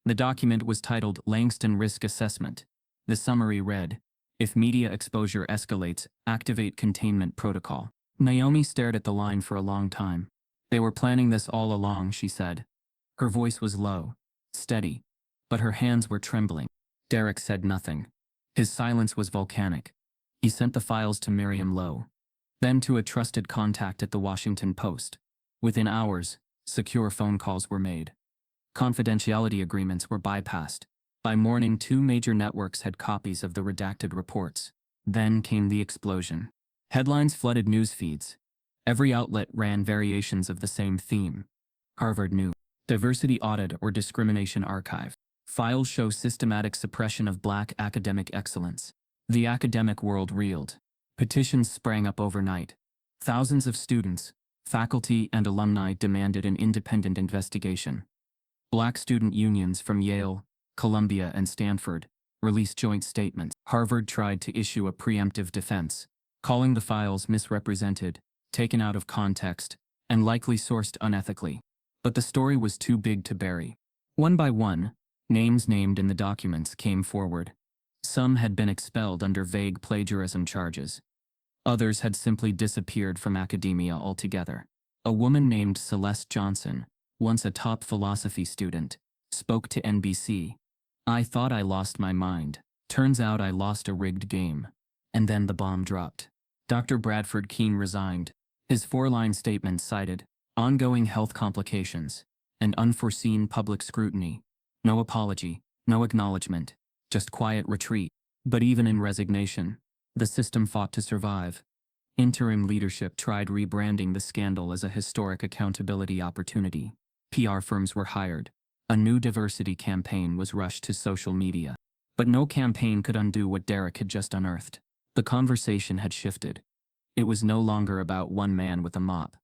The document was titled Langston Risk Assessment. The summary read, If media exposure escalates, activate containment protocol. Naomi stared at the line for a long time. They were planning this all along, she said. Her voice was low, steady, but her hands were trembling. Derek said nothing. His silence was volcanic. He sent the files to Miriam Lowe, then to a trusted contact at the Washington Post. Within hours, secure phone calls were made. Confidentiality agreements were bypassed. By morning, 2 major networks had copies of the redacted reports. Then came the explosion. Headlines flooded news feeds. Every outlet ran variations of the same theme. Harvard News, Diversity Audit or Discrimination Archive. Files show systematic suppression of Black academic excellence. The academic world reeled. Petitions sprang up overnight. Thousands of students, faculty, and alumni demanded an independent investigation. Black student unions from Yale, Columbia, and Stanford released joint statements. Harvard tried to issue a preemptive defense, calling the files misrepresented, taken out of context, and likely sourced unethically. But the story was too big to bury. One by one, names named in the documents came forward. Some had been expelled under vague plagiarism charges. Others had simply disappeared from academia altogether. A woman named Celeste Johnson, once a top philosophy student, spoke to NBC. "I thought I lost my mind. Turns out I lost a rigged game." And then the bomb dropped. Dr. Bradford Keene resigned. His 4-line statement cited ongoing health complications and unforeseen public scrutiny. No apology, no acknowledgement, just quiet retreat. But even in resignation, the system fought to survive. Interim leadership tried rebranding the scandal as a historic accountability opportunity. PR firms were hired. A new diversity campaign was rushed to social media. But no campaign could undo what Derek had just unearthed. The conversation had shifted. It was no longer about one man with a mop.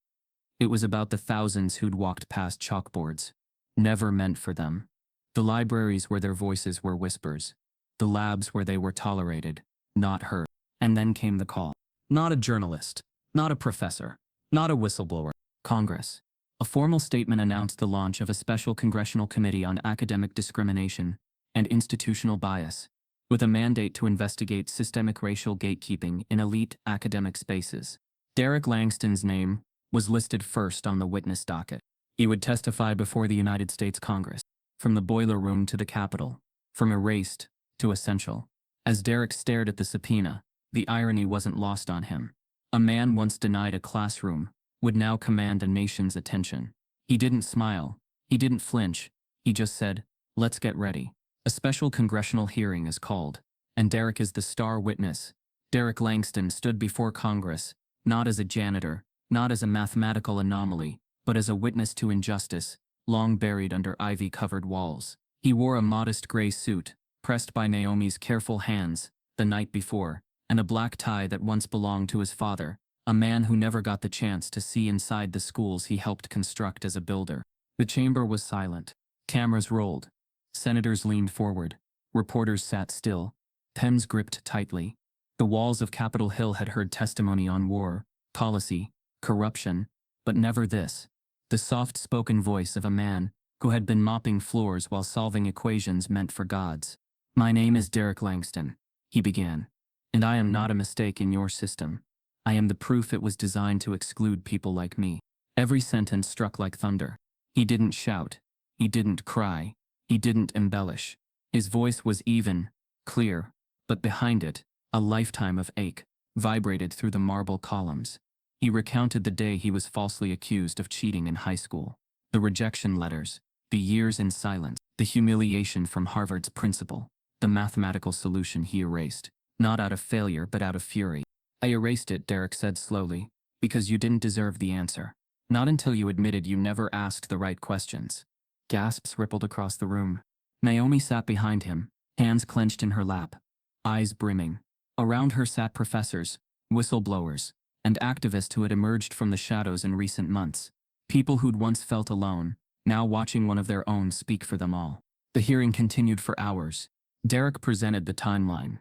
It was about the thousands who'd walked past chalkboards, never meant for them. The libraries where their voices were whispers. The labs where they were tolerated, not heard. And then came the call. Not a journalist, not a professor, not a whistleblower. Congress. A formal statement announced the launch of a special congressional committee on academic discrimination and institutional bias, with a mandate to investigate systemic racial gatekeeping in elite academic spaces. Derek Langston's name was listed first on the witness docket. He would testify before the United States Congress, from the boiler room to the Capitol, from erased to essential. As Derek stared at the subpoena, the irony wasn't lost on him. A man once denied a classroom would now command a nation's attention. He didn't smile. He didn't flinch. He just said, "Let's get ready." A special congressional hearing is called, and Derek is the star witness. Derek Langston stood before Congress, not as a janitor, not as a mathematical anomaly, but as a witness to injustice, long buried under ivy-covered walls. He wore a modest gray suit, pressed by Naomi's careful hands, the night before, and a black tie that once belonged to his father, a man who never got the chance to see inside the schools he helped construct as a builder. The chamber was silent. Cameras rolled. Senators leaned forward. Reporters sat still, pens gripped tightly. The walls of Capitol Hill had heard testimony on war, policy, corruption, but never this. The soft-spoken voice of a man who had been mopping floors while solving equations meant for gods. "My name is Derek Langston," he began, "and I am not a mistake in your system. I am the proof it was designed to exclude people like me." Every sentence struck like thunder. He didn't shout. He didn't cry. He didn't embellish. His voice was even, clear, but behind it, a lifetime of ache vibrated through the marble columns. He recounted the day he was falsely accused of cheating in high school, the rejection letters, the years in silence, the humiliation from Harvard's principal, the mathematical solution he erased, not out of failure but out of fury. "I erased it," Derek said slowly, "because you didn't deserve the answer. Not until you admitted you never asked the right questions." Gasps rippled across the room. Naomi sat behind him, hands clenched in her lap, eyes brimming. Around her sat professors, whistleblowers, and activists who had emerged from the shadows in recent months. People who'd once felt alone, now watching one of their own speak for them all. The hearing continued for hours. Derek presented the timeline.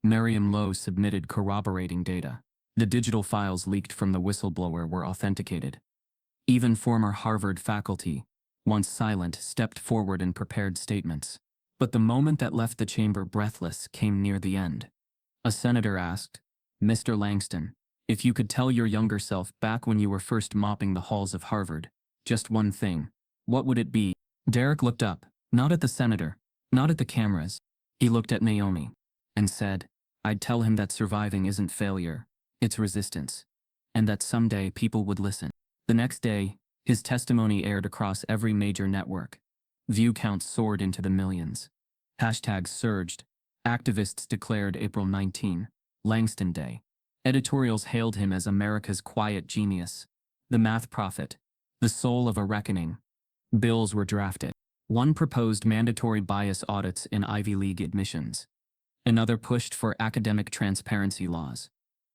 Miriam Lowe submitted corroborating data. The digital files leaked from the whistleblower were authenticated. Even former Harvard faculty, once silent, stepped forward and prepared statements. But the moment that left the chamber breathless came near the end. A senator asked, "Mr. Langston, if you could tell your younger self back when you were first mopping the halls of Harvard, just one thing, what would it be?" Derek looked up, not at the senator, not at the cameras. He looked at Naomi and said, "I'd tell him that surviving isn't failure, it's resistance, and that someday people would listen." The next day, his testimony aired across every major network. View counts soared into the millions. Hashtags surged. Activists declared April 19, Langston Day. Editorials hailed him as America's quiet genius, the math prophet, the soul of a reckoning. Bills were drafted. One proposed mandatory bias audits in Ivy League admissions. Another pushed for academic transparency laws.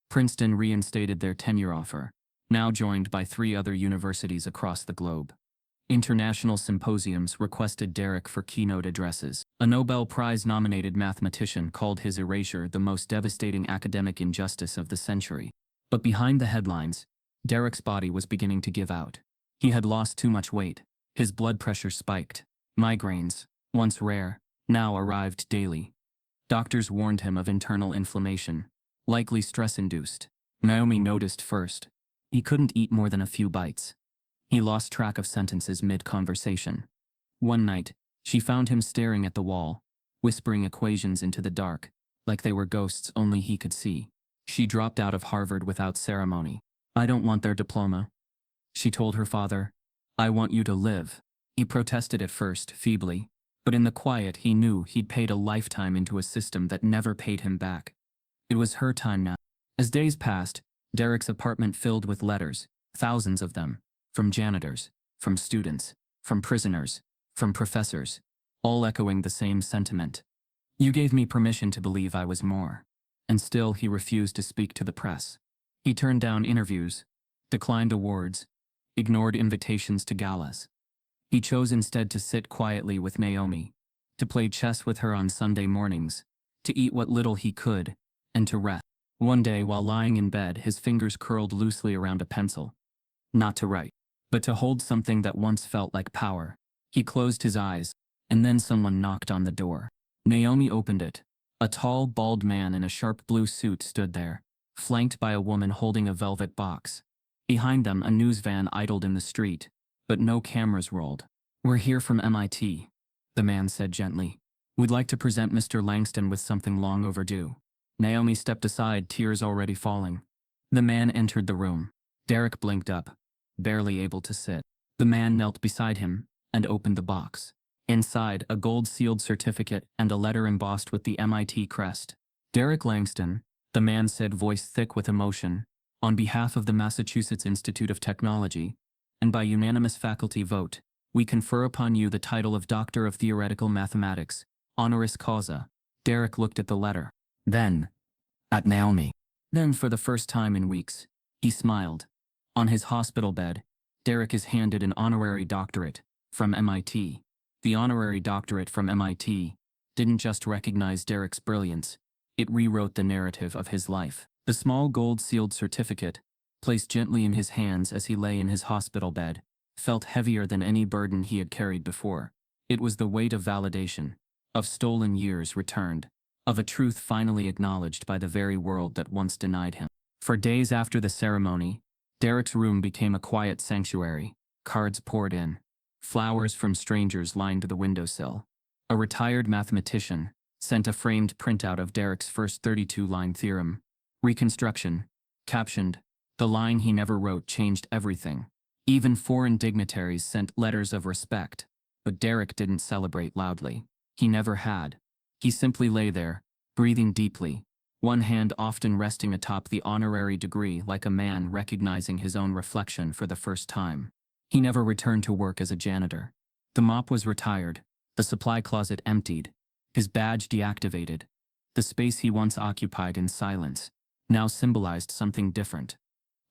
Princeton reinstated their tenure offer, now joined by 3 other universities across the globe. International symposiums requested Derek for keynote addresses. A Nobel Prize-nominated mathematician called his erasure the most devastating academic injustice of the century. But behind the headlines, Derek's body was beginning to give out. He had lost too much weight. His blood pressure spiked. Migraines, once rare, now arrived daily. Doctors warned him of internal inflammation, likely stress-induced. Naomi noticed first. He couldn't eat more than a few bites. He lost track of sentences mid-conversation. One night, she found him staring at the wall, whispering equations into the dark, like they were ghosts only he could see. She dropped out of Harvard without ceremony. "I don't want their diploma," she told her father. "I want you to live." He protested at first, feebly, but in the quiet he knew he'd paid a lifetime into a system that never paid him back. It was her time now. As days passed, Derek's apartment filled with letters, thousands of them, from janitors, from students, from prisoners, from professors, all echoing the same sentiment. "You gave me permission to believe I was more." And still he refused to speak to the press. He turned down interviews, declined awards, ignored invitations to galas. He chose instead to sit quietly with Naomi, to play chess with her on Sunday mornings, to eat what little he could, and to rest. One day, while lying in bed, his fingers curled loosely around a pencil. Not to write, but to hold something that once felt like power. He closed his eyes, and then someone knocked on the door. Naomi opened it. A tall, bald man in a sharp blue suit stood there, flanked by a woman holding a velvet box. Behind them, a news van idled in the street, but no cameras rolled. "We're here from MIT, the man said gently. "We'd like to present Mr. Langston with something long overdue." Naomi stepped aside, tears already falling. The man entered the room. Derek blinked up, barely able to sit. The man knelt beside him and opened the box. Inside, a gold-sealed certificate and a letter embossed with the MIT crest. "Derek Langston," the man said, voice thick with emotion, "on behalf of the Massachusetts Institute of Technology, and by unanimous faculty vote, we confer upon you the title of Doctor of Theoretical Mathematics, honoris causa." Derek looked at the letter. Then, at Naomi. Then, for the first time in weeks, he smiled. On his hospital bed, Derek is handed an honorary doctorate from MIT. The honorary doctorate from MIT didn't just recognize Derek's brilliance, it rewrote the narrative of his life. The small gold-sealed certificate, placed gently in his hands as he lay in his hospital bed, felt heavier than any burden he had carried before. It was the weight of validation, of stolen years returned, of a truth finally acknowledged by the very world that once denied him. For days after the ceremony, Derek's room became a quiet sanctuary. Cards poured in. Flowers from strangers lined the windowsill. A retired mathematician sent a framed printout of Derek's first 32-line theorem. Reconstruction, captioned, "The line he never wrote changed everything." Even foreign dignitaries sent letters of respect, but Derek didn't celebrate loudly. He never had. He simply lay there, breathing deeply, one hand often resting atop the honorary degree like a man recognizing his own reflection for the first time. He never returned to work as a janitor. The mop was retired, the supply closet emptied, his badge deactivated. The space he once occupied in silence now symbolized something different.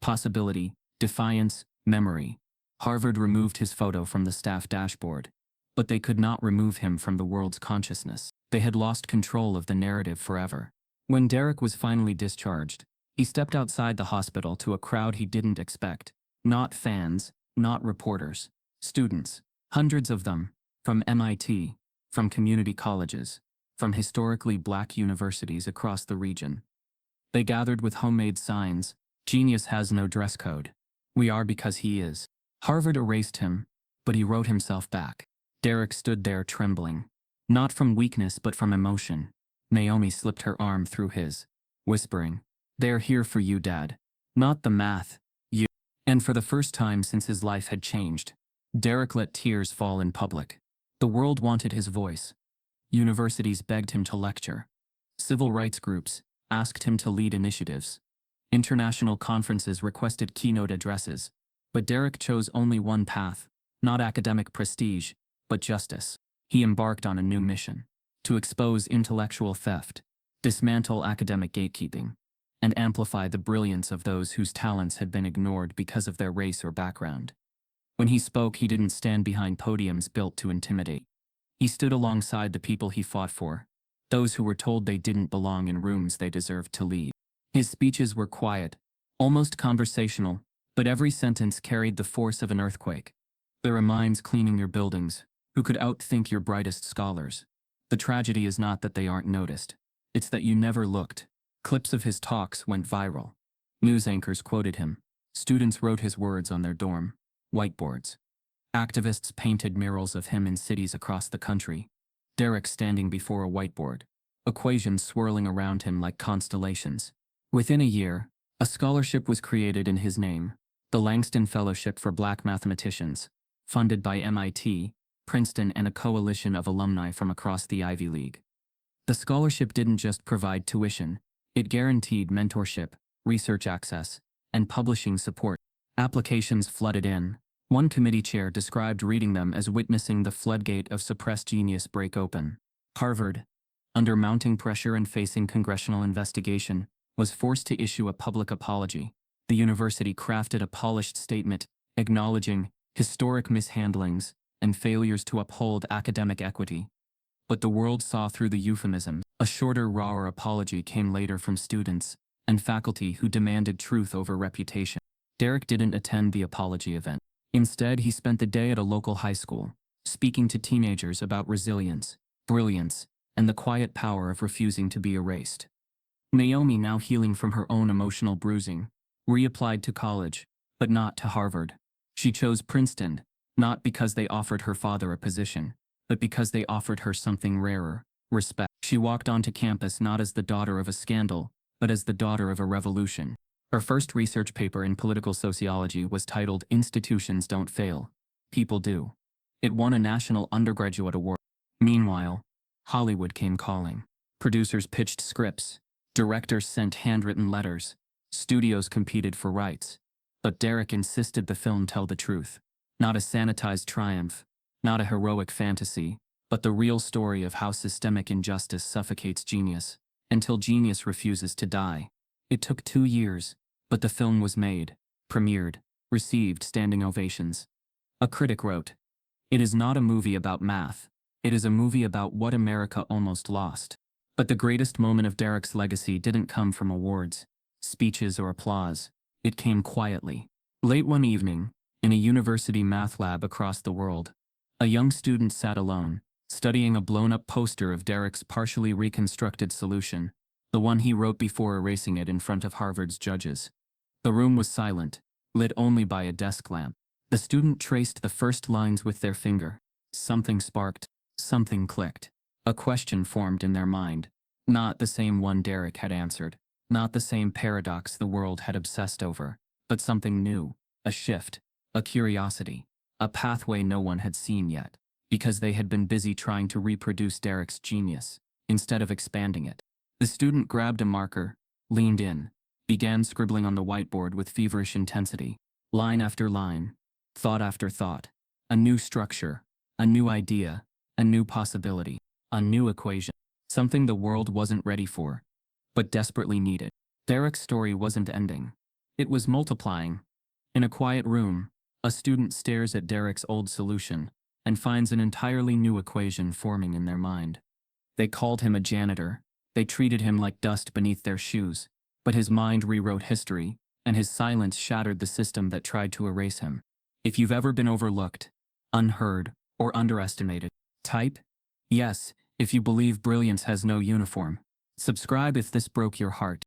Possibility, defiance, memory. Harvard removed his photo from the staff dashboard, but they could not remove him from the world's consciousness. They had lost control of the narrative forever. When Derek was finally discharged, he stepped outside the hospital to a crowd he didn't expect. Not fans, not reporters. Students. Hundreds of them. From MIT. From community colleges. from historically black universities across the region. They gathered with homemade signs, "Genius has no dress code. We are because he is." Harvard erased him, but he wrote himself back. Derek stood there trembling, not from weakness but from emotion. Naomi slipped her arm through his, whispering, "They're here for you, Dad. Not the math, you." And for the first time since his life had changed, Derek let tears fall in public. The world wanted his voice. Universities begged him to lecture. Civil rights groups asked him to lead initiatives. International conferences requested keynote addresses. But Derek chose only one path, not academic prestige, but justice. He embarked on a new mission: to expose intellectual theft, dismantle academic gatekeeping, and amplify the brilliance of those whose talents had been ignored because of their race or background. When he spoke, he didn't stand behind podiums built to intimidate. He stood alongside the people he fought for, those who were told they didn't belong in rooms they deserved to lead. His speeches were quiet, almost conversational, but every sentence carried the force of an earthquake. "There are minds cleaning your buildings, who could outthink your brightest scholars. The tragedy is not that they aren't noticed. It's that you never looked." Clips of his talks went viral. News anchors quoted him. Students wrote his words on their dorm whiteboards. Activists painted murals of him in cities across the country. Derek standing before a whiteboard, equations swirling around him like constellations. Within a year, a scholarship was created in his name, the Langston Fellowship for Black Mathematicians, funded by MIT, Princeton, and a coalition of alumni from across the Ivy League. The scholarship didn't just provide tuition, it guaranteed mentorship, research access, and publishing support. Applications flooded in. One committee chair described reading them as witnessing the floodgate of suppressed genius break open. Harvard, under mounting pressure and facing congressional investigation, was forced to issue a public apology. The university crafted a polished statement acknowledging historic mishandlings and failures to uphold academic equity. But the world saw through the euphemism. A shorter, rawer apology came later from students and faculty who demanded truth over reputation. Derek didn't attend the apology event. Instead, he spent the day at a local high school, speaking to teenagers about resilience, brilliance, and the quiet power of refusing to be erased. Naomi, now healing from her own emotional bruising, reapplied to college, but not to Harvard. She chose Princeton, not because they offered her father a position, but because they offered her something rarer: respect. She walked onto campus not as the daughter of a scandal, but as the daughter of a revolution. Her first research paper in political sociology was titled "Institutions Don't Fail, People Do." It won a national undergraduate award. Meanwhile, Hollywood came calling. Producers pitched scripts. Directors sent handwritten letters. Studios competed for rights. But Derek insisted the film tell the truth. Not a sanitized triumph, not a heroic fantasy, but the real story of how systemic injustice suffocates genius, until genius refuses to die. It took 2 years, but the film was made, premiered, received standing ovations. A critic wrote, "It is not a movie about math. It is a movie about what America almost lost." But the greatest moment of Derek's legacy didn't come from awards, speeches, or applause. It came quietly. Late one evening, in a university math lab across the world, a young student sat alone, studying a blown-up poster of Derek's partially reconstructed solution, the one he wrote before erasing it in front of Harvard's judges. The room was silent, lit only by a desk lamp. The student traced the first lines with their finger. Something sparked, something clicked. A question formed in their mind. Not the same one Derek had answered, not the same paradox the world had obsessed over, but something new, a shift, a curiosity, a pathway no one had seen yet, because they had been busy trying to reproduce Derek's genius, instead of expanding it. The student grabbed a marker, leaned in, began scribbling on the whiteboard with feverish intensity, line after line, thought after thought, a new structure, a new idea, a new possibility, a new equation, something the world wasn't ready for, but desperately needed. Derek's story wasn't ending. It was multiplying. In a quiet room, a student stares at Derek's old solution and finds an entirely new equation forming in their mind. They called him a janitor. They treated him like dust beneath their shoes, but his mind rewrote history, and his silence shattered the system that tried to erase him. If you've ever been overlooked, unheard, or underestimated, type yes If you believe brilliance has no uniform, subscribe if this broke your heart.